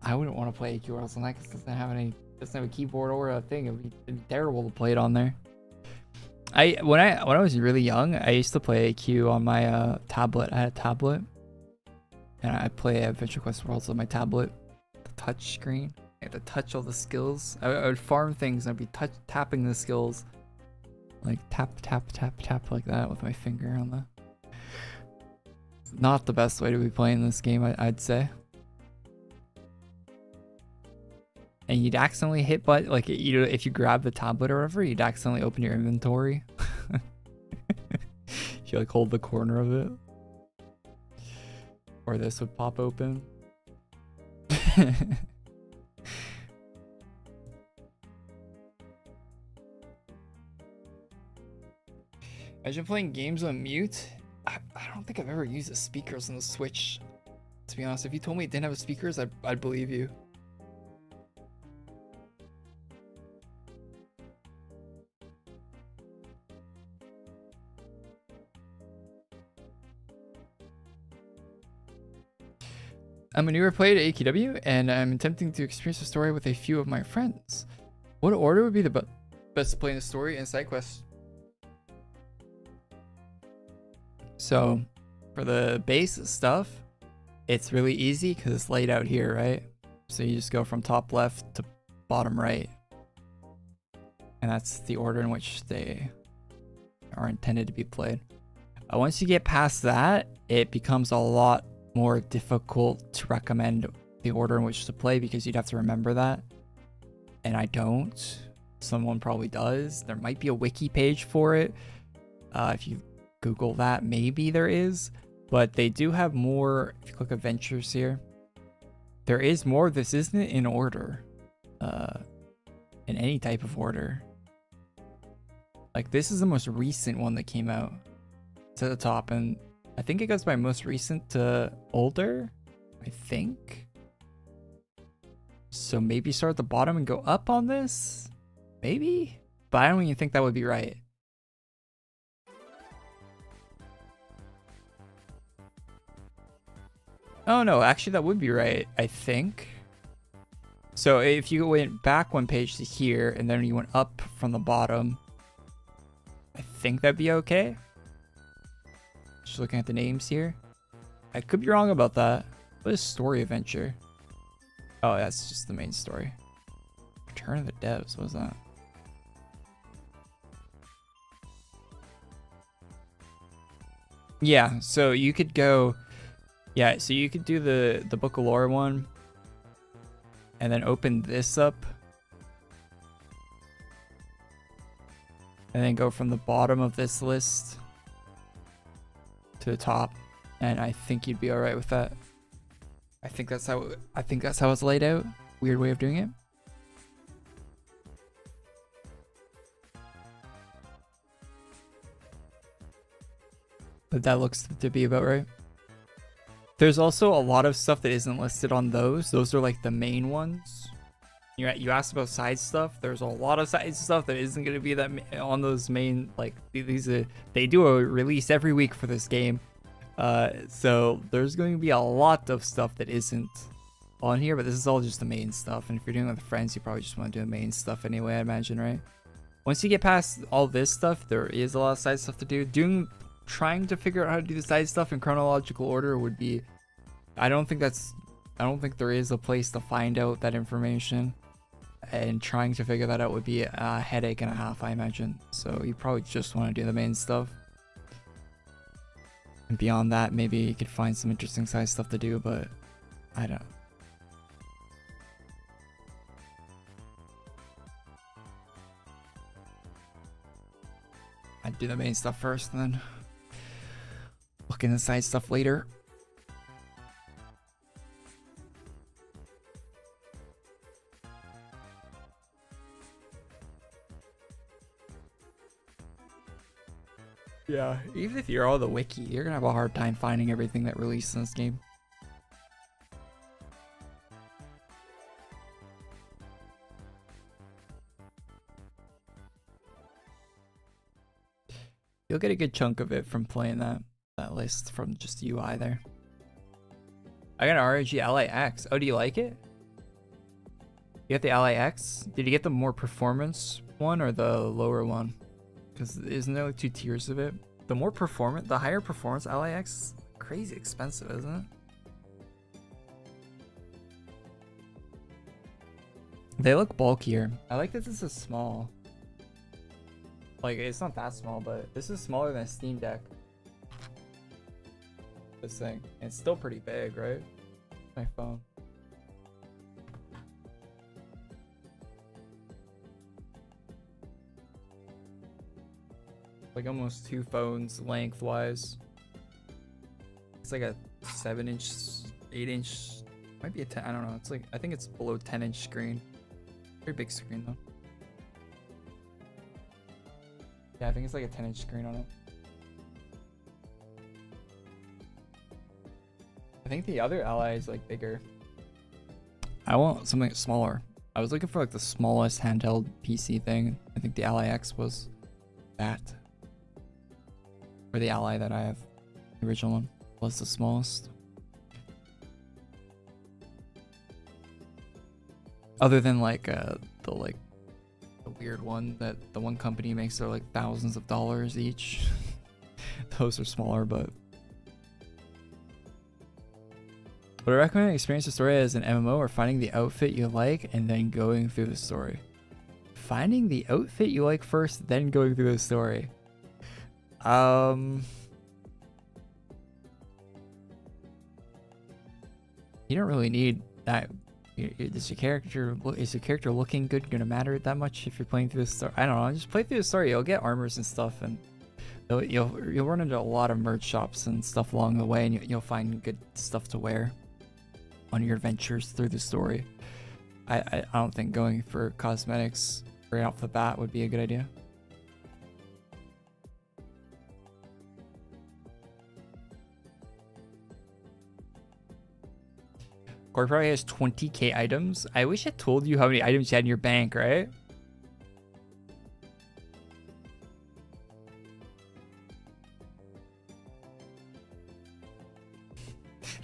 I wouldn't want to play AQWorlds on that because it doesn't have a keyboard or a thing. It'd be terrible to play it on there. When I was really young, I used to play AQ on my tablet. I had a tablet, and I'd play Adventure Quest Worlds on my tablet. The touch screen. I had to touch all the skills. I would farm things and I'd be tapping the skills. Like tap, tap, tap, tap like that with my finger on the... Not the best way to be playing this game, I'd say. And you'd accidentally hit like if you grab the tablet or whatever, you'd accidentally open your inventory. If you like hold the corner of it. Or this would pop open. Imagine playing games on mute. I don't think I've ever used the speakers on the Switch. To be honest, if you told me it didn't have speakers, I'd believe you. I'm a newer player to AQW, and I'm attempting to experience the story with a few of my friends. What order would be the best to play in the story and side quests? So, for the base stuff, it's really easy because it's laid out here, right? So you just go from top left to bottom right. And that's the order in which they are intended to be played. Once you get past that, it becomes a lot more difficult to recommend the order in which to play because you'd have to remember that. And I don't. Someone probably does. There might be a wiki page for it. If you Google that, maybe there is. But they do have more. If you click adventures here, there is more. This isn't in order. In any type of order. Like, this is the most recent one that came out. It's at the top, and I think it goes by most recent to older, I think. So maybe start at the bottom and go up on this? Maybe? But I don't even think that would be right. Oh no, actually that would be right, I think. So if you went back one page to here, and then you went up from the bottom, I think that'd be okay. Just looking at the names here. I could be wrong about that. What is story adventure? Oh, that's just the main story. Return of the Devs, what was that? Yeah, so you could go, yeah, so you could do the Book of Lore one and then open this up and then go from the bottom of this list to the top, and I think you'd be all right with that. I think that's how it's laid out. Weird way of doing it. But that looks to be about right. There's also a lot of stuff that isn't listed on those. Those are like the main ones. You asked about side stuff. There's a lot of side stuff that isn't going to be that on those main, like these. They do a release every week for this game. So there's going to be a lot of stuff that isn't on here, but this is all just the main stuff. And if you're doing it with friends, you probably just want to do the main stuff anyway, I imagine, right? Once you get past all this stuff, there is a lot of side stuff to do. Trying to figure out how to do the side stuff in chronological order would be, I don't think there is a place to find out that information, and trying to figure that out would be a headache and a half, I imagine. So you probably just want to do the main stuff. And beyond that, maybe you could find some interesting side stuff to do, but I don't. I'd do the main stuff first, and then look into side stuff later. Yeah, even if you're all the wiki, you're gonna have a hard time finding everything that released in this game. You'll get a good chunk of it from playing that list from just UI there. I got an ROG Ally X. Oh, do you like it? You got the Ally X? Did you get the more performance one or the lower one? Because isn't there like two tiers of it? The higher performance Ally X is crazy expensive, isn't it? They look bulkier. I like that this is small. Like, it's not that small, but this is smaller than a Steam Deck. This thing. And it's still pretty big, right? My phone. Like almost two phones lengthwise. It's like a 7-inch, 8-inch, might be a 10, I don't know. It's like, I think it's below 10-inch screen. Very big screen though. Yeah, I think it's like a 10-inch screen on it. I think the other Ally is like bigger. I want something smaller. I was looking for like the smallest handheld PC thing. I think the Ally X was that. Or the Ally that I have, the original one, was the smallest. Other than like the weird one that the one company makes are like thousands of dollars each. Those are smaller, but would I recommend experience the story as an MMO or finding the outfit you like and then going through the story? Finding the outfit you like first, then going through the story. You don't really need that. Is your character looking good gonna matter that much if you're playing through the story? I don't know. Just play through the story. You'll get armors and stuff, and you'll run into a lot of merch shops and stuff along the way, and you'll find good stuff to wear on your adventures through the story. I don't think going for cosmetics right off the bat would be a good idea. Korey probably has 20k items. I wish I told you how many items you had in your bank, right?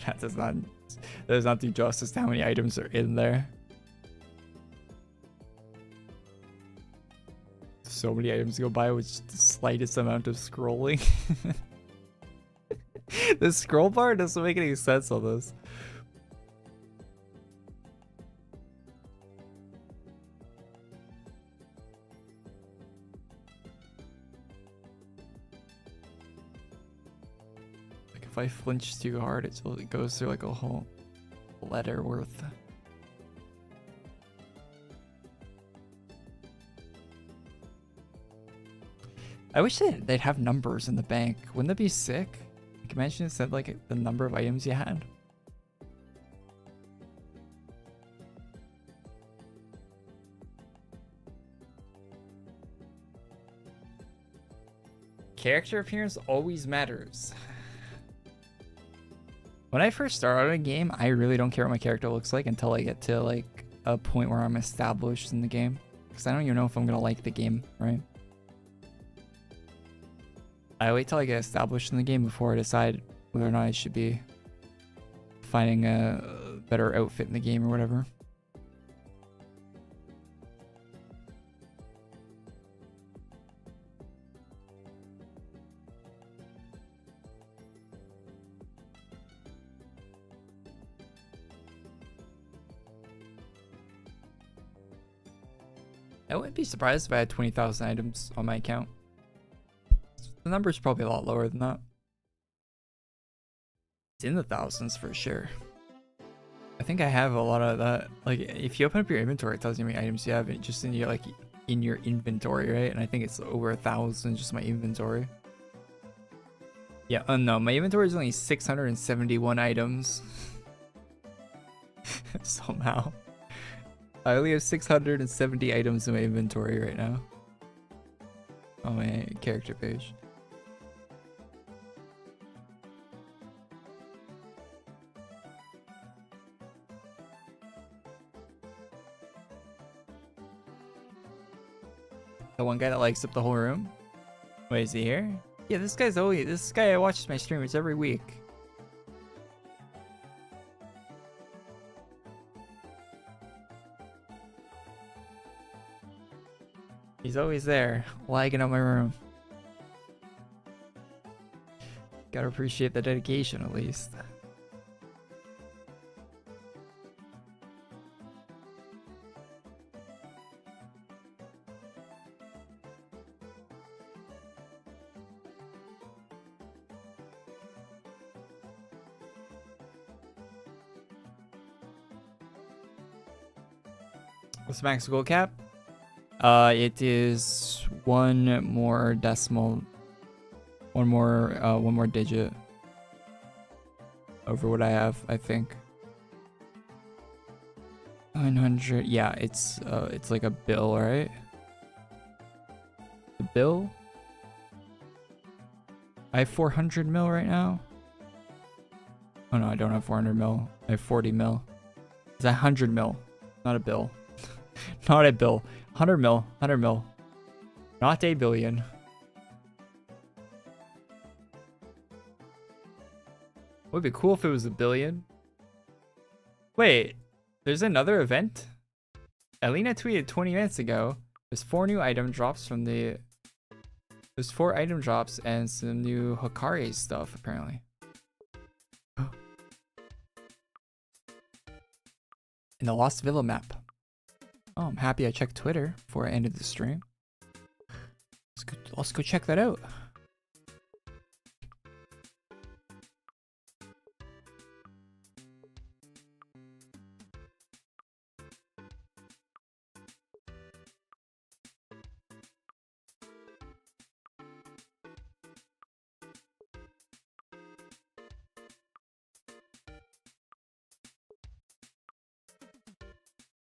That does not do justice to how many items are in there. So many items to go by with just the slightest amount of scrolling. The scroll bar doesn't make any sense on this. If I flinch too hard, it goes through like a whole letter worth. I wish they'd have numbers in the bank. Wouldn't that be sick? Like, imagine it said like the number of items you had. Character appearance always matters. When I first start out a game, I really don't care what my character looks like until I get to like a point where I'm established in the game. Because I don't even know if I'm gonna like the game, right? I wait till I get established in the game before I decide whether or not I should be finding a better outfit in the game or whatever. I wouldn't be surprised if I had 20,000 items on my account. The number's probably a lot lower than that. It's in the thousands for sure. I think I have a lot of that. Like, if you open up your inventory, it tells you how many items you have just in your in your inventory, right? And I think it's over 1,000 just my inventory. Yeah, no, my inventory is only 671 items. Somehow. I only have 670 items in my inventory right now. On my character page. The one guy that lights up the whole room? Wait, is he here? Yeah, this guy watches my streamers every week. He's always there, lighting up my room. Gotta appreciate the dedication at least. What's the max goal cap? It is one more decimal, one more digit over what I have, I think. 900. Yeah, it's like a bill, right? The bill. I have 400 mil right now. Oh no, I don't have 400 mil. I have 40 mil. It's 100 mil, not a bill. Not a bill. 100 mil. 100 mil. Not a billion. Would be cool if it was a billion. Wait, there's another event? Alina tweeted 20 minutes ago. There's 4 new item drops from the. There's 4 item drops and some new Hikari stuff apparently. In the Lost Villa map. Oh, I'm happy I checked Twitter before I ended the stream. Let's go check that out.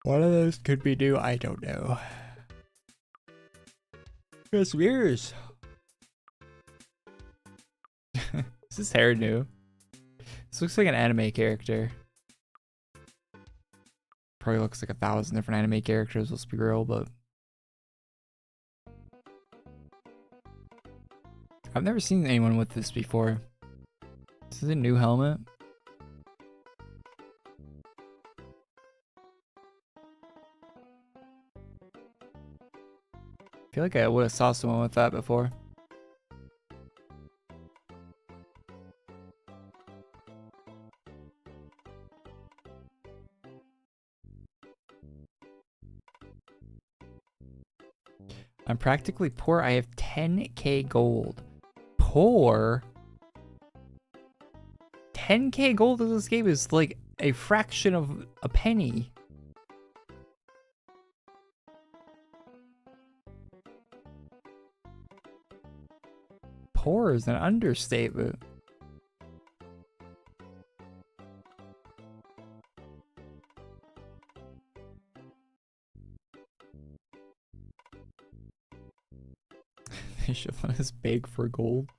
One of those could be new, I don't know. There's mirrors. Is this hair new? This looks like an anime character. Probably looks like 1,000 different anime characters, let's be real, but I've never seen anyone with this before. This is a new helmet. I feel like I would have saw someone with that before. I'm practically poor. I have 10k gold. Poor? 10k gold in this game is like a fraction of a penny. Poor is an understatement. They should let us beg for gold.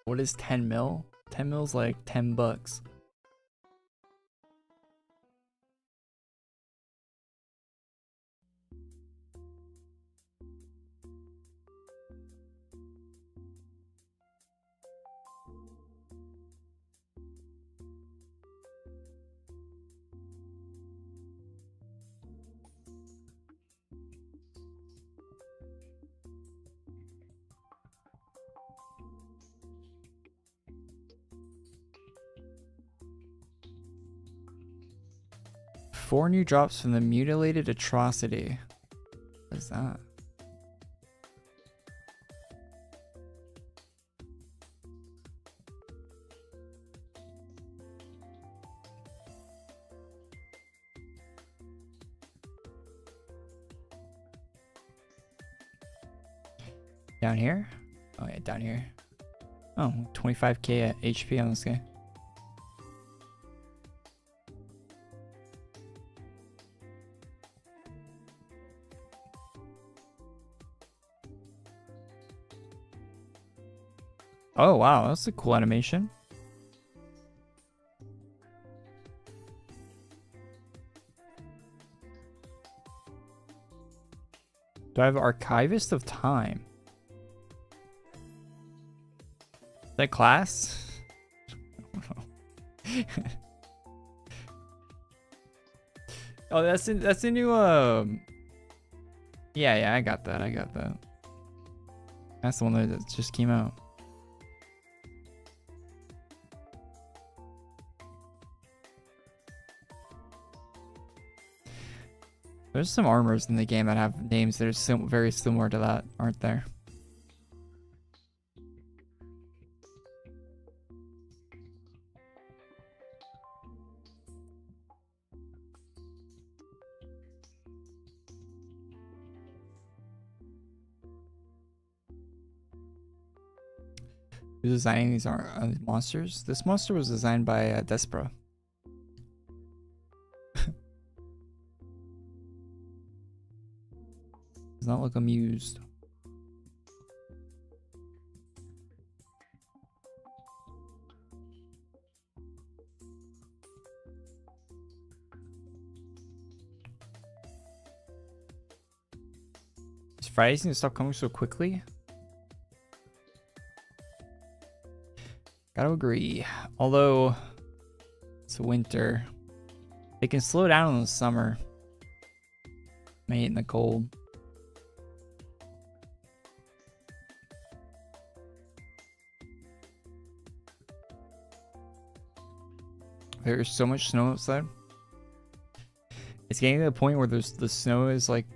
What is 10 mil? 10 mil's like 10 bucks. Four new drops from the Mutilated Atrocity. What is that? Down here? Oh yeah, down here. Oh, 25k at HP on this guy. Oh wow, that's a cool animation. Do I have Archivist of Time? Is that class? Oh, that's a new yeah, I got that. That's the one that just came out. There's some armors in the game that have names that are very similar to that, aren't there? Who's designing these monsters? This monster was designed by Despera. Does not look amused. Is Fridays need to stop coming so quickly? Gotta agree. Although it's winter, they can slow down in the summer. May in the cold. There's so much snow outside. It's getting to the point where the snow is like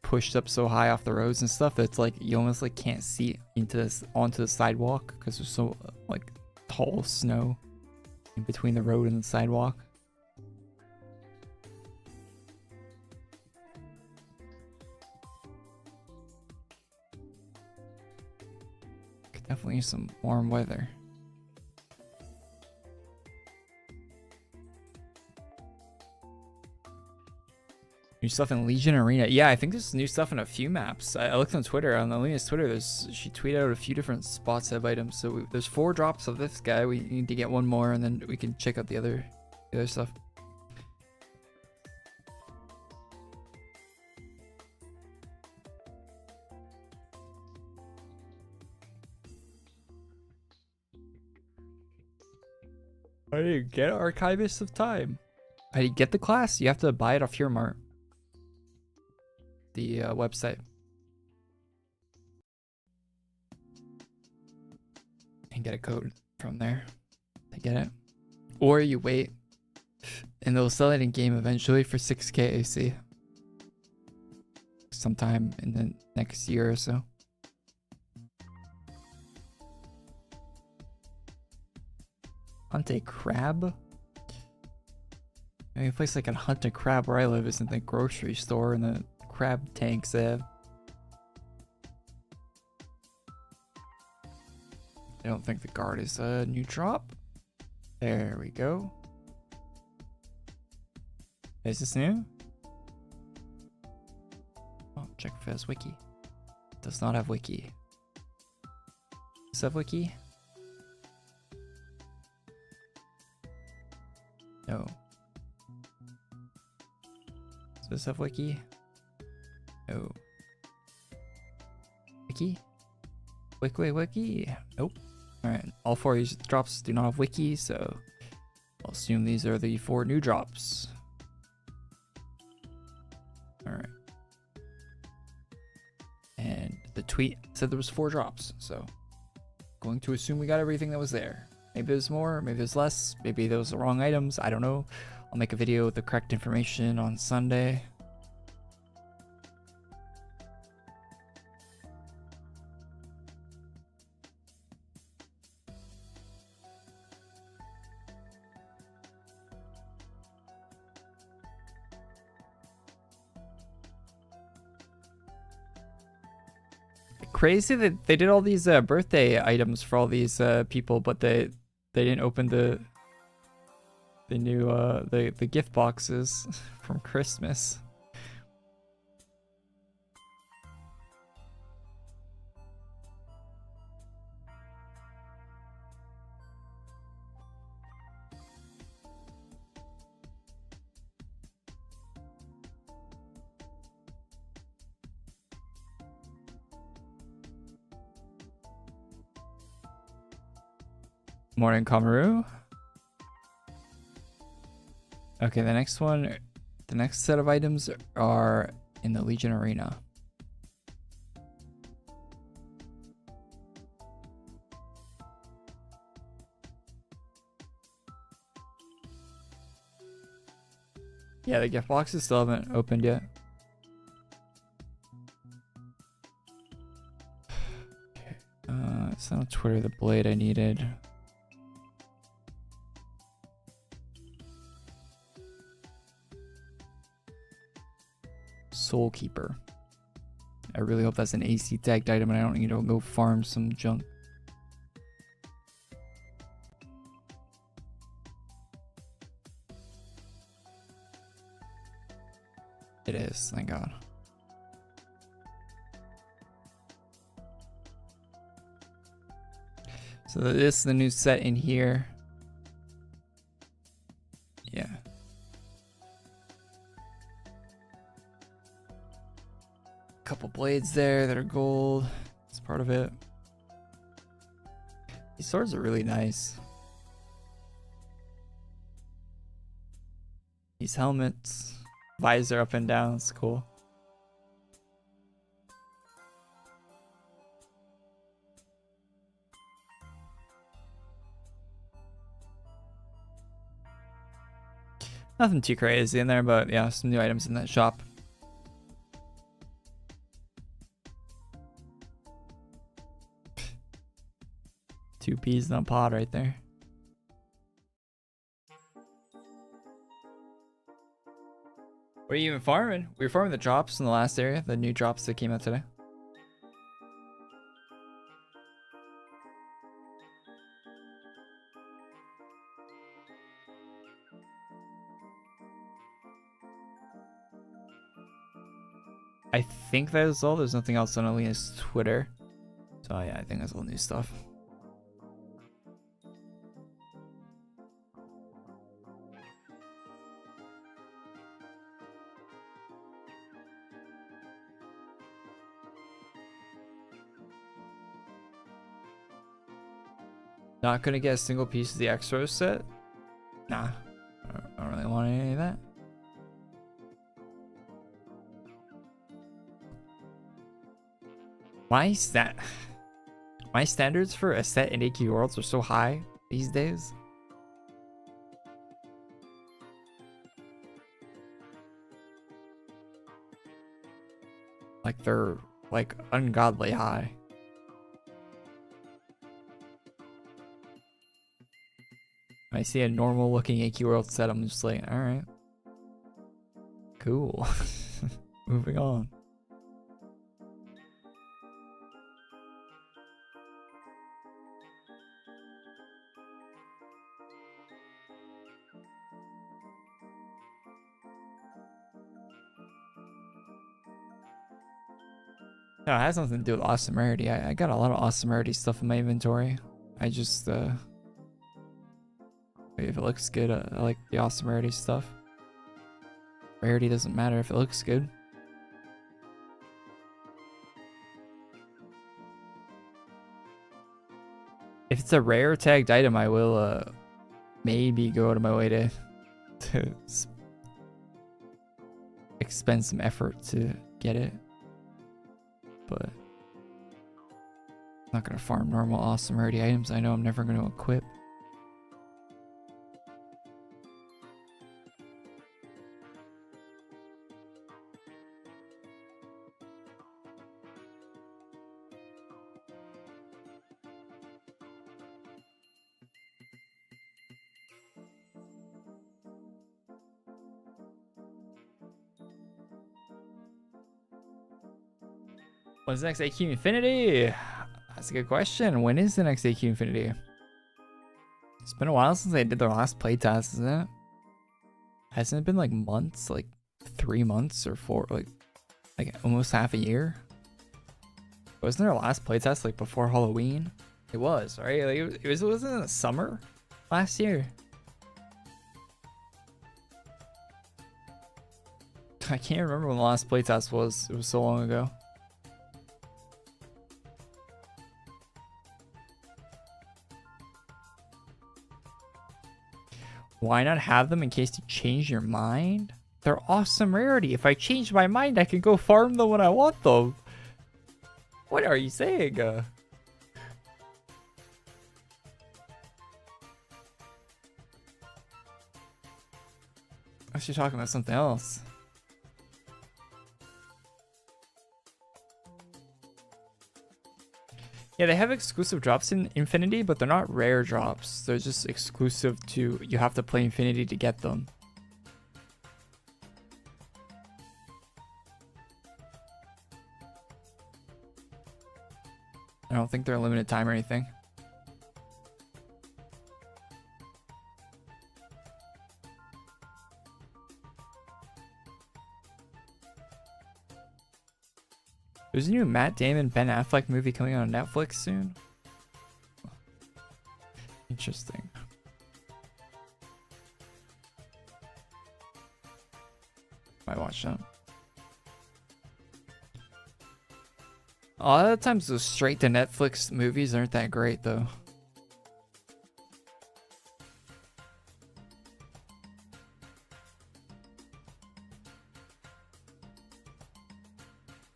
pushed up so high off the roads and stuff that it's like you almost like can't see onto the sidewalk because there's so like tall snow in between the road and the sidewalk. Could definitely use some warm weather. New stuff in Legion Arena. Yeah, I think there's new stuff in a few maps. I looked on Twitter. On Alina's Twitter, she tweeted out a few different spots of items. So there's 4 drops of this guy. We need to get one more, and then we can check out the other stuff. How do you get Archivist of Time? How do you get the class? You have to buy it off your mart. The website. And get a code from there to get it. Or you wait and they'll sell it in game eventually for 6k AC. Sometime in the next year or so. Hunt a crab? I mean, a place like a hunt a crab where I live isn't the grocery store and the crab tanks they have. I don't think the guard is a new drop. There we go. Is this new? Oh, check if it has wiki. Does not have wiki. Does it have wiki? No. Does this have wiki? No. Wiki? Wiki? Nope. Alright, all 4 of these drops do not have wiki, so I'll assume these are the 4 new drops. Alright. And the tweet said there was 4 drops, so going to assume we got everything that was there. Maybe there's more, maybe there's less, maybe those are the wrong items, I don't know. I'll make a video with the correct information on Sunday. Crazy that they did all these birthday items for all these people, but they didn't open the new the gift boxes from Christmas. Morning, Kamaru. Okay, the next set of items are in the Legion Arena. Yeah, the gift boxes still haven't opened yet. Okay, it's not on Twitter the blade I needed. Soul Keeper. I really hope that's an AC tagged item and I don't need to go farm some junk. It is, thank God. So this is the new set in here. Yeah. Couple blades there that are gold. It's part of it. These swords are really nice. These helmets, visor up and down, it's cool. Nothing too crazy in there, but yeah, some new items in that shop. Two peas in a pod right there. What are you even farming? We were farming the drops in the last area, the new drops that came out today. I think that is all. There's nothing else on Alina's Twitter. So yeah, I think that's all new stuff. Not gonna get a single piece of the X-Rose set? Nah, I don't really want any of that. My standards for a set in AQWorlds are so high these days. Like they're like ungodly high. When I see a normal looking AQWorlds set, I'm just like, alright. Cool. Moving on. No, it has nothing to do with awesome rarity. I got a lot of awesome rarity stuff in my inventory. I just, if it looks good, I like the awesome rarity stuff. Rarity doesn't matter if it looks good. If it's a rare tagged item, I will, maybe go out of my way to expend some effort to get it. But I'm not gonna farm normal awesome rarity items I know I'm never gonna equip. When's the next AQ Infinity? That's a good question. When is the next AQ Infinity? It's been a while since they did their last playtest, isn't it? Hasn't it been like months? Like 3 months or 4? Like almost half a year? Wasn't their last playtest like before Halloween? It was, right? Like wasn't it in the summer last year? I can't remember when the last playtest was. It was so long ago. Why not have them in case you change your mind? They're awesome rarity. If I change my mind, I can go farm them when I want them. What are you saying? I should talking about something else. Yeah, they have exclusive drops in Infinity, but they're not rare drops. They're just exclusive to, you have to play Infinity to get them. I don't think they're a limited time or anything. There's a new Matt Damon, Ben Affleck movie coming on Netflix soon. Interesting. Might watch that. A lot of times those straight to Netflix movies aren't that great though.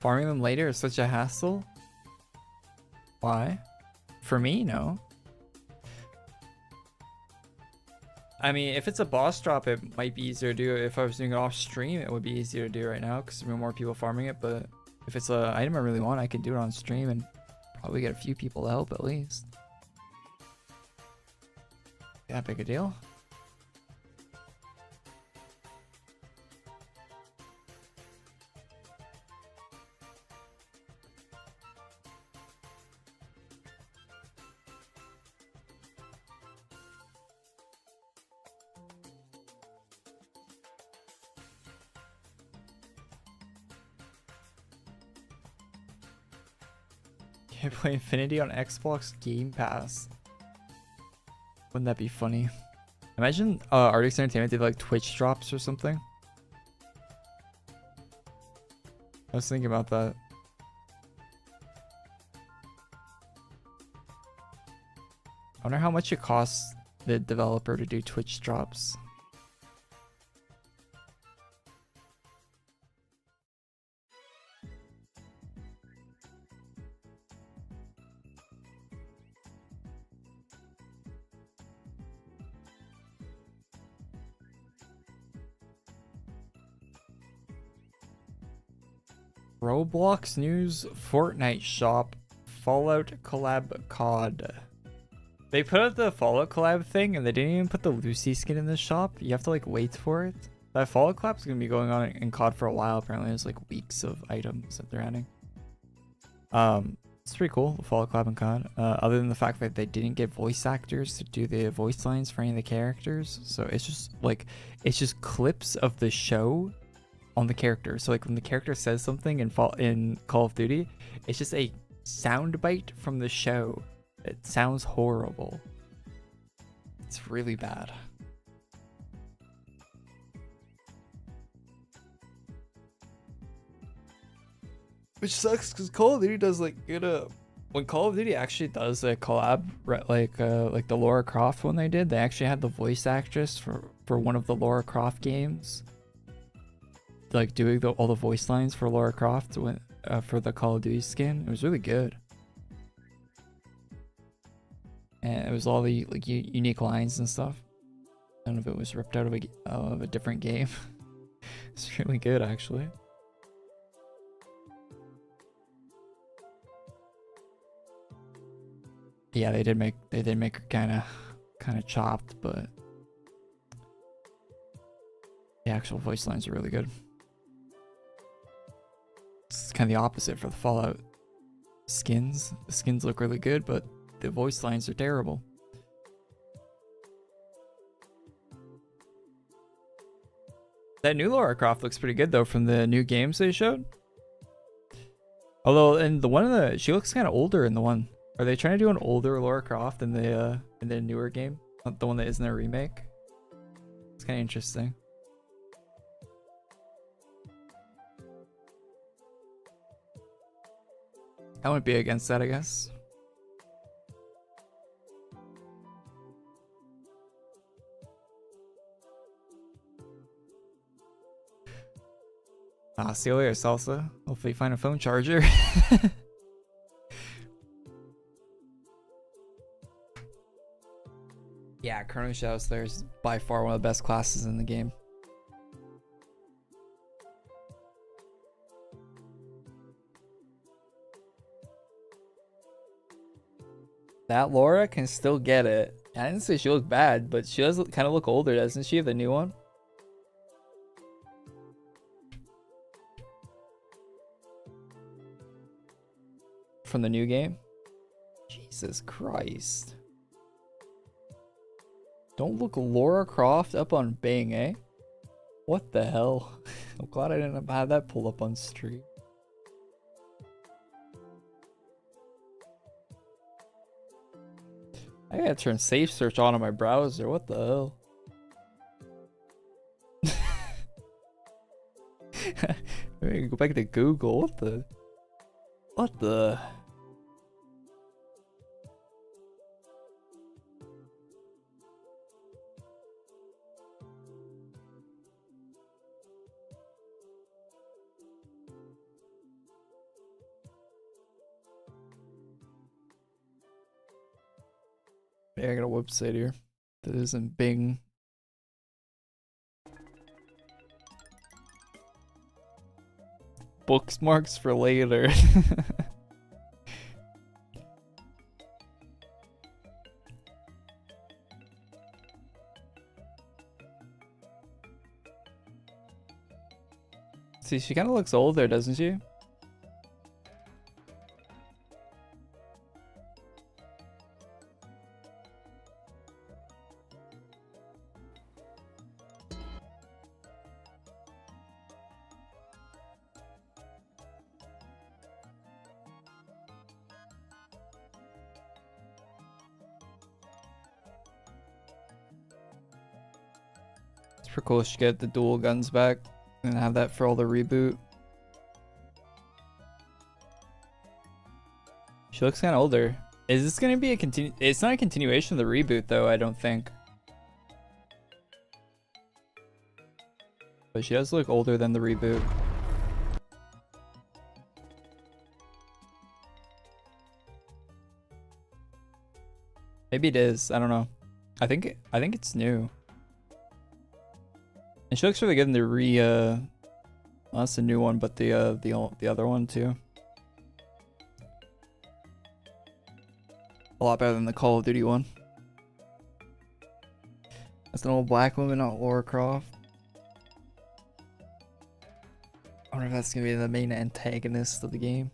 Farming them later is such a hassle. Why? For me, no. I mean, if it's a boss drop, it might be easier to do. If I was doing it off stream, it would be easier to do right now because there are more people farming it. But if it's an item I really want, I can do it on stream and probably get a few people to help at least. That big a deal? Can I play Infinity on Xbox Game Pass? Wouldn't that be funny? Imagine Artix Entertainment did like Twitch drops or something. I was thinking about that. I wonder how much it costs the developer to do Twitch drops. Roblox news, Fortnite shop, Fallout collab COD. They put out the Fallout collab thing and they didn't even put the Lucy skin in the shop. You have to like wait for it. That Fallout collab is going to be going on in COD for a while. Apparently there's like weeks of items that they're adding. It's pretty cool, the Fallout collab in COD. Other than the fact that they didn't get voice actors to do the voice lines for any of the characters. So it's just like, it's just clips of the show on the character. So like when the character says something in Call of Duty, it's just a soundbite from the show. It sounds horrible. It's really bad. Which sucks because Call of Duty does like good when Call of Duty actually does a collab, like the Lara Croft one they did, they actually had the voice actress for one of the Lara Croft games, like doing all the voice lines for Lara Croft when for the Call of Duty skin. It was really good, and it was all the like unique lines and stuff. None of it was ripped out of a different game. It's really good actually. Yeah, they did make her kind of chopped, but the actual voice lines are really good. It's kind of the opposite for the Fallout skins. The skins look really good, but the voice lines are terrible. That new Lara Croft looks pretty good though from the new games they showed. Although in the one she looks kind of older in the one. Are they trying to do an older Lara Croft in the newer game? Not the one that isn't a remake? It's kind of interesting. I wouldn't be against that, I guess. See you later, Salsa. Hopefully you find a phone charger. Yeah, Chrono Shadow Slayer is by far one of the best classes in the game. That Laura can still get it. I didn't say she looked bad, but she does kind of look older, doesn't she? The new one. From the new game. Jesus Christ. Don't look Lara Croft up on Bing, eh? What the hell? I'm glad I didn't have that pull up on stream. I gotta turn safe search on my browser. What the hell? Go back to Google. What the? What the? Yeah, I got a website here that isn't Bing. Bookmarks for later. See, she kind of looks older, doesn't she? It's pretty cool. She get the dual guns back and have that for all the reboot. She looks kind of older. Is this gonna be a continue? It's not a continuation of the reboot, though. I don't think. But she does look older than the reboot. Maybe it is. I don't know. I think it's new. And she looks really good in the well, that's a new one, but the other one too. A lot better than the Call of Duty one. That's an old black woman, not Lara Croft. I wonder if that's gonna be the main antagonist of the game.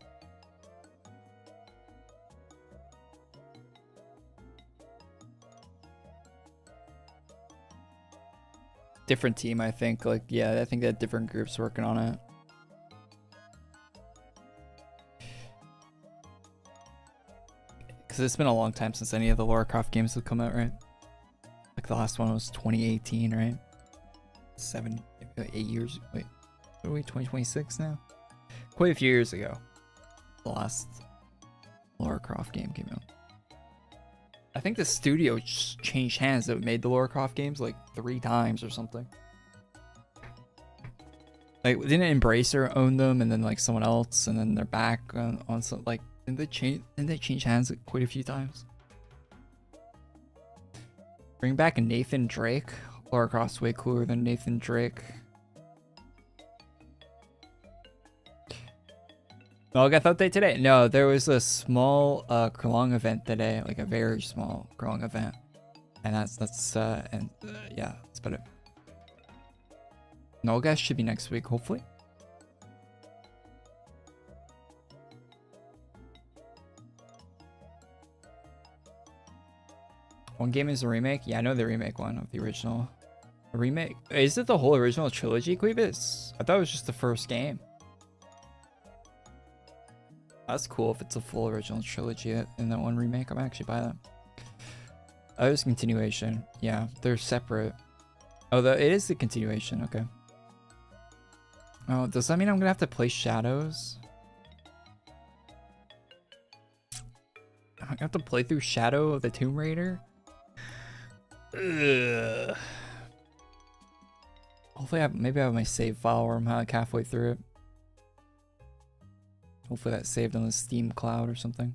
Different team, I think. Like, yeah, I think that different groups working on it. Because it's been a long time since any of the Lara Croft games have come out, right? Like the last one was 2018, right? 8 years. Wait, what are we? 2026 now? Quite a few years ago, the last Lara Croft game came out. I think the studio changed hands that made the Lara Croft games like 3 times or something. Like, didn't Embracer own them, and then like someone else, and then they're back on some, like, didn't they change hands like, quite a few times? Bring back Nathan Drake. Lara Croft's way cooler than Nathan Drake. Oh, I got the update today. No, there was a small Kurlong event today, like a very small Kurlong event, and yeah, that's about it. No, guys, should be next week, hopefully. One game is a remake. Yeah, I know the remake one of the original. A remake? Is it the whole original trilogy, Queebus? I thought it was just the first game. That's cool if it's a full original trilogy in that one remake. I'm actually buy that. Oh, it's continuation. Yeah, they're separate. Oh, it is the continuation. Okay. Oh, does that mean I'm gonna have to play Shadows? I'm gonna have to play through Shadow of the Tomb Raider? Ugh. Hopefully, maybe I have my save file where I'm like halfway through it. Hopefully that's saved on the Steam cloud or something.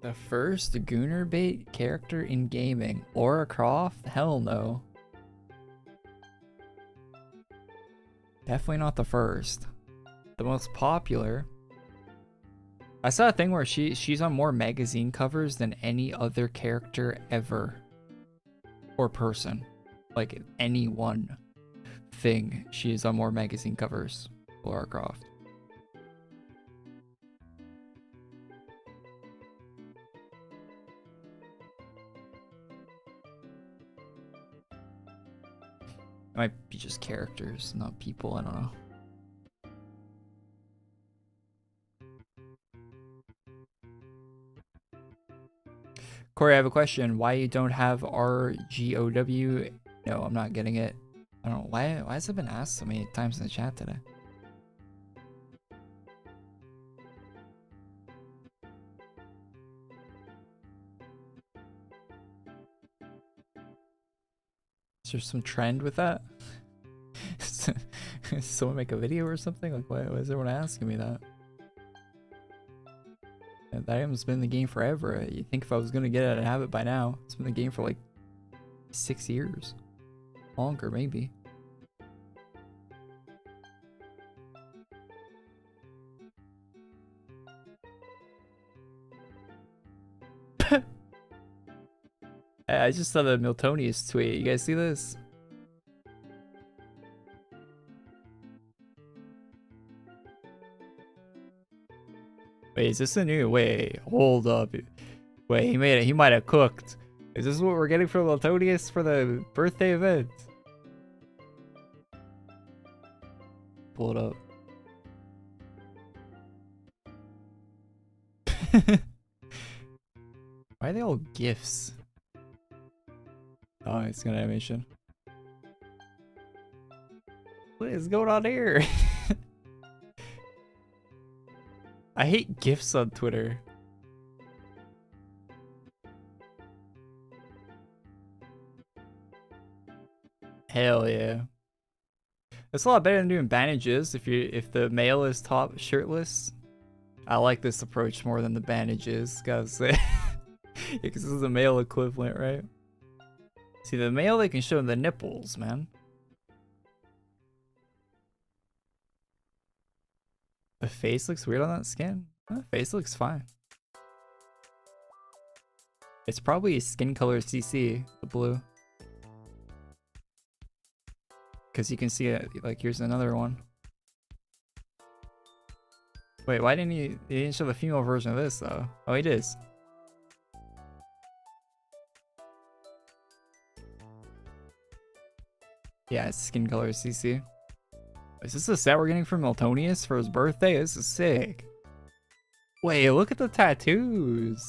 The first Gooner bait character in gaming. Lara Croft? Hell no. Definitely not the first. The most popular. I saw a thing where she's on more magazine covers than any other character ever. Or person. Like any one thing. She's on more magazine covers. Lara Croft. It might be just characters, not people. I don't know. Korey, I have a question. Why you don't have RGOW? No, I'm not getting it. I don't know. Why has it been asked so many times in the chat today? Is there some trend with that? Someone make a video or something? Like, why is everyone asking me that? Yeah, that item's been in the game forever. You'd think if I was gonna get it, I'd have it by now. It's been in the game for like 6 years. Longer, maybe. I just saw the Miltonius tweet. You guys see this? Wait, is this a new? Wait, hold up. Wait, he made it. He might have cooked. Is this what we're getting from Miltonius for the birthday event? Pull it up. Why are they all GIFs? Oh, it's got animation. What is going on here? I hate GIFs on Twitter. Hell yeah. It's a lot better than doing bandages if the male is top shirtless. I like this approach more than the bandages, gotta say. Because this is the male equivalent, right? See, the male, they can show the nipples, man. The face looks weird on that skin. The face looks fine. It's probably skin color CC, the blue. Because you can see it, like, here's another one. Wait, why didn't he didn't show the female version of this, though? Oh, he does. Yeah, it's skin color CC. Is this the set we're getting from Miltonius for his birthday? This is sick. Wait, look at the tattoos.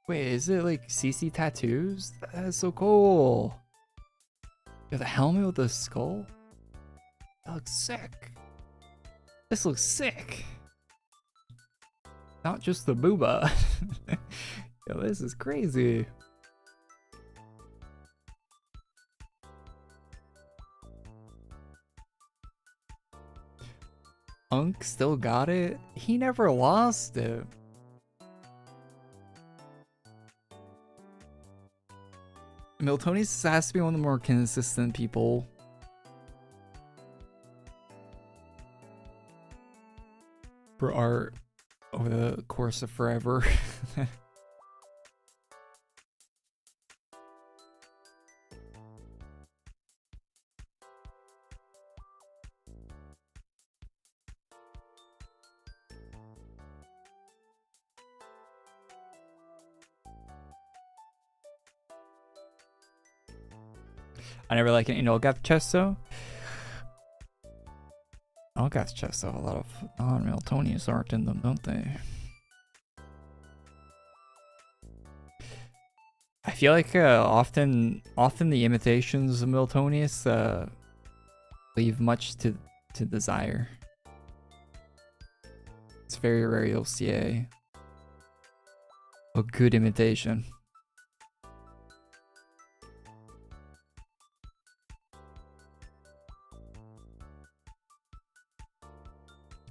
Wait, is it like CC tattoos? That is so cool. Yeah, the helmet with the skull? That looks sick. This looks sick. Not just the booba. Yo, this is crazy. Unk still got it? He never lost it. Miltonius has to be one of the more consistent people. For art over the course of forever. I never like an Olgath chest though. Olgath chests have a lot of non-Miltonius art in them, don't they? I feel like often the imitations of Miltonius leave much to desire. It's very rare you'll see a good imitation.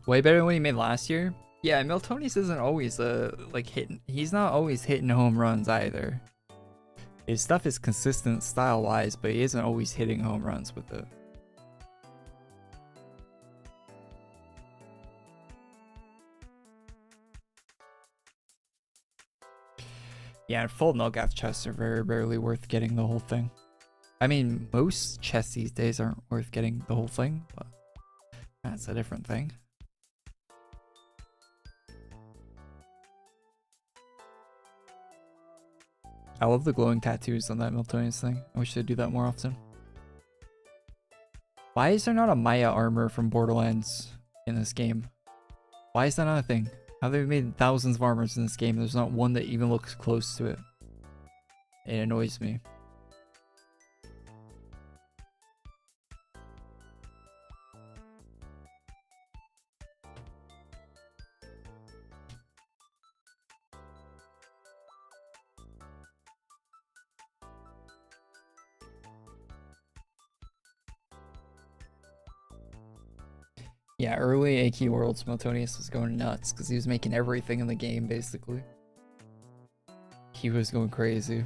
Way better than what he made last year. Yeah, Miltonius isn't always like hitting. He's not always hitting home runs either. His stuff is consistent style-wise, but he isn't always hitting home runs with it. Yeah, and full Nilgath chests are very rarely worth getting the whole thing. I mean, most chests these days aren't worth getting the whole thing, but that's a different thing. I love the glowing tattoos on that Miltonius thing. I wish they'd do that more often. Why is there not a Maya armor from Borderlands in this game? Why is that not a thing? How they've made thousands of armors in this game, there's not one that even looks close to it. It annoys me. Yeah, early AQWorlds Meltonius was going nuts because he was making everything in the game basically. He was going crazy.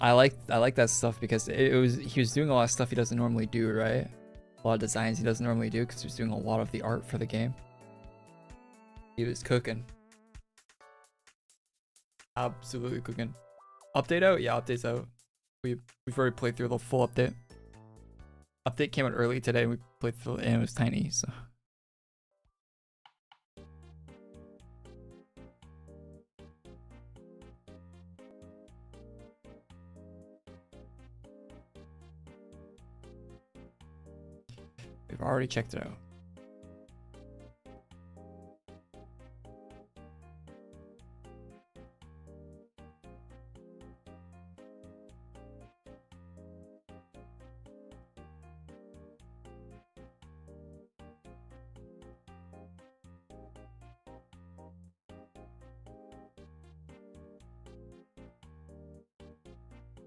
I like that stuff because he was doing a lot of stuff he doesn't normally do, right? A lot of designs he doesn't normally do because he was doing a lot of the art for the game. He was cooking. Absolutely cooking. Update out? Yeah, update's out. We've already played through the full update. Update came out early today. We played through it and it was tiny, so. We've already checked it out.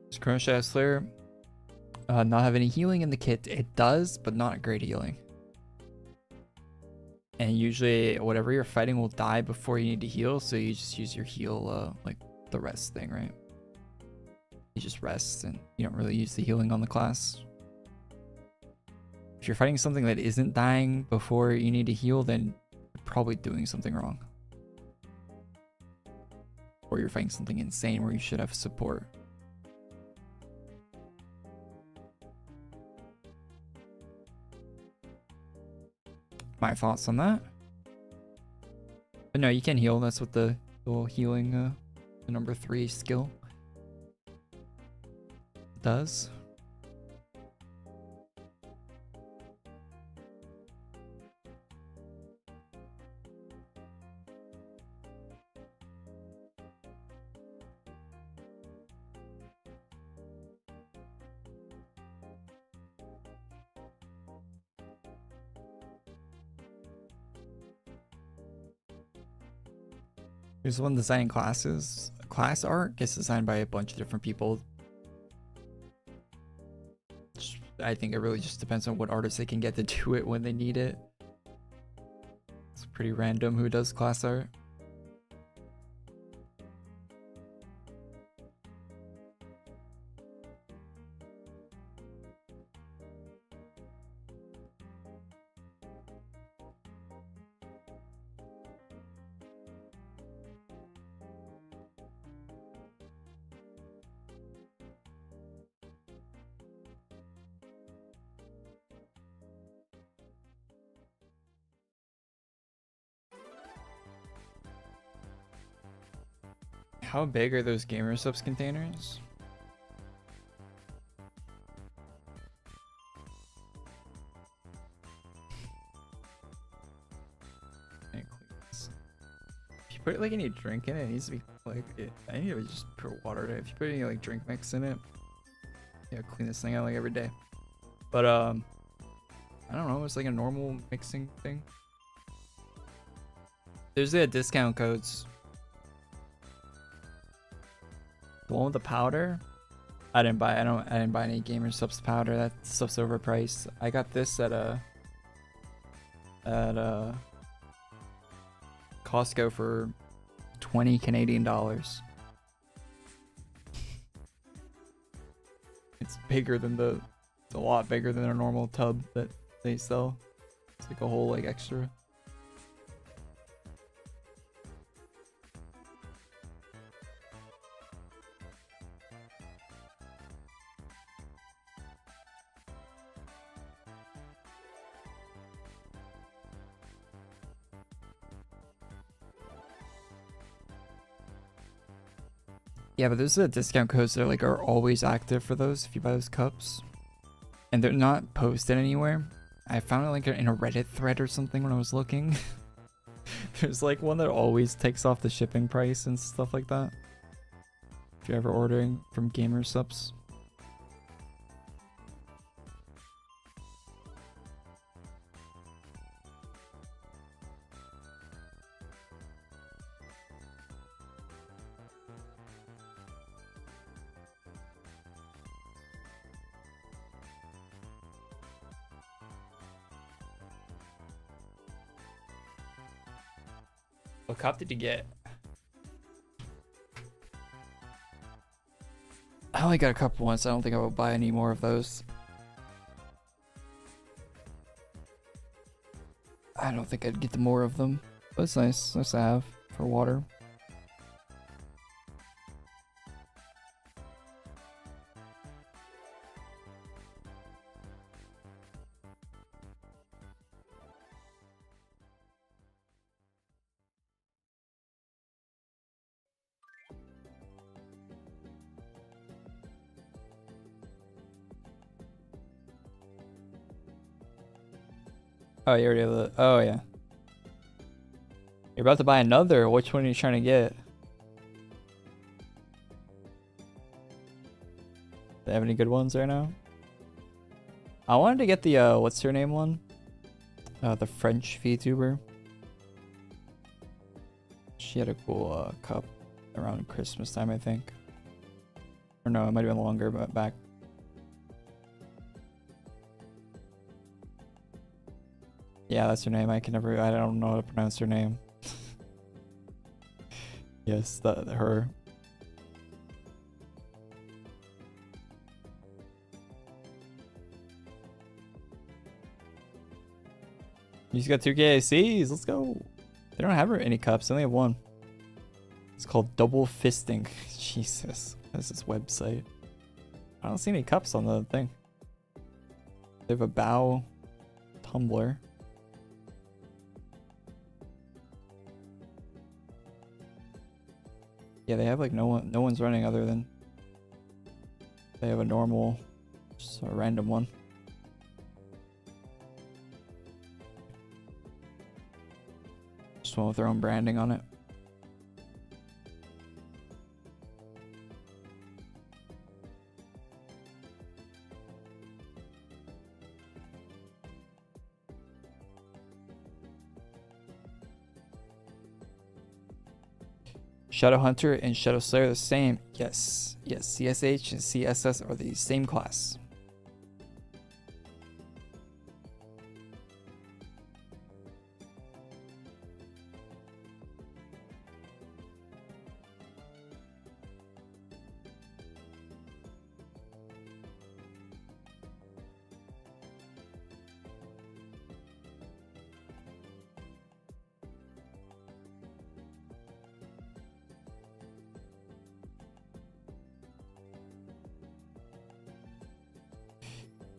Does Chrono Shadow Slayer not have any healing in the kit? It does, but not great healing. And usually whatever you're fighting will die before you need to heal, so you just use your heal, like the rest thing, right? You just rest and you don't really use the healing on the class. If you're fighting something that isn't dying before you need to heal, then you're probably doing something wrong. Or you're fighting something insane where you should have support. My thoughts on that. But no, you can heal. That's what the little healing, the number 3 skill does. Here's one designing classes. Class art gets designed by a bunch of different people. I think it really just depends on what artists they can get to do it when they need it. It's pretty random who does class art. How big are those gamer subs containers? If you put like any drink in it, it needs to be like I need to just put water in it. If you put any like drink mix in it, yeah, clean this thing out like every day. But I don't know, it's like a normal mixing thing. There's the discount codes. The one with the powder, I didn't buy any gamer subs powder. That stuff's overpriced. I got this at Costco for $20 Canadian. It's bigger than it's a lot bigger than a normal tub that they sell. It's like a whole like extra. Yeah, but those are the discount codes that are always active for those if you buy those cups. And they're not posted anywhere. I found it like in a Reddit thread or something when I was looking. There's like one that always takes off the shipping price and stuff like that. If you're ever ordering from gamer subs. What cup did you get? I only got a couple once. I don't think I will buy any more of those. I don't think I'd get the more of them. But it's nice. Nice to have for water. Oh, you already have the... Oh, yeah. You're about to buy another. Which one are you trying to get? Do they have any good ones right now? I wanted to get the, what's her name one? The French VTuber. She had a cool, cup around Christmas time, I think. Or no, it might have been longer, but back. Yeah, that's her name. I don't know how to pronounce her name. Yes, her. You just got 2 KACs. Let's go. They don't have any cups. They only have one. It's called Double Fisting. Jesus. That's this website. I don't see any cups on the thing. They have a bow tumbler. Yeah, they have like no one's running other than they have a normal, just a random one. Just one with their own branding on it. Shadow Hunter and Shadow Slayer are the same. Yes. Yes, CSH and CSS are the same class.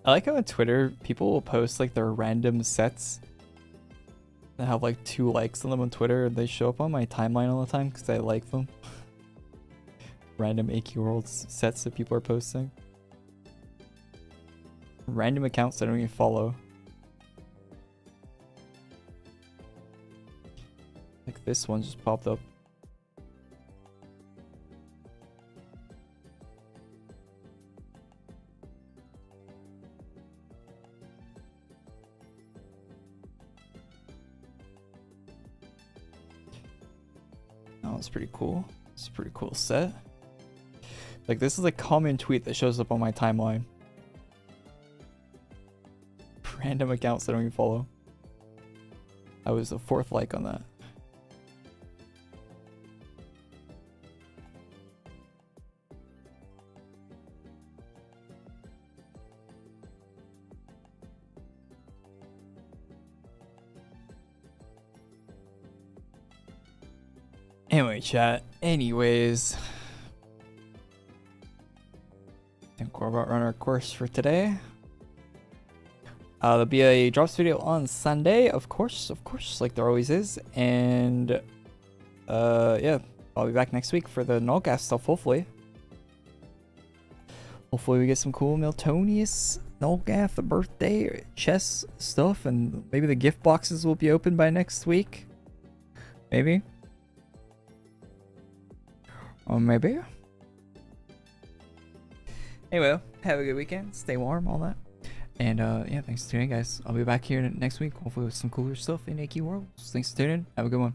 I like how on Twitter people will post like their random sets that have like 2 likes on them on Twitter, and they show up on my timeline all the time because I like them. Random AQWorlds sets that people are posting. Random accounts I don't even follow. Like this one just popped up. It's pretty cool. It's a pretty cool set. Like, this is a common tweet that shows up on my timeline. Random accounts that I don't even follow. I was the 4th like on that. Anyway, chat. Anyways, I think we're about to run our course for today. There'll be a drops video on Sunday, of course, like there always is. And yeah, I'll be back next week for the Nullgas stuff, hopefully. Hopefully we get some cool Miltonius Nullgath birthday chess stuff, and maybe the gift boxes will be open by next week. Maybe. Or maybe. Anyway, have a good weekend. Stay warm, all that. And yeah, thanks for tuning in, guys. I'll be back here next week, hopefully with some cooler stuff in AQWorlds. Thanks for tuning in. Have a good one.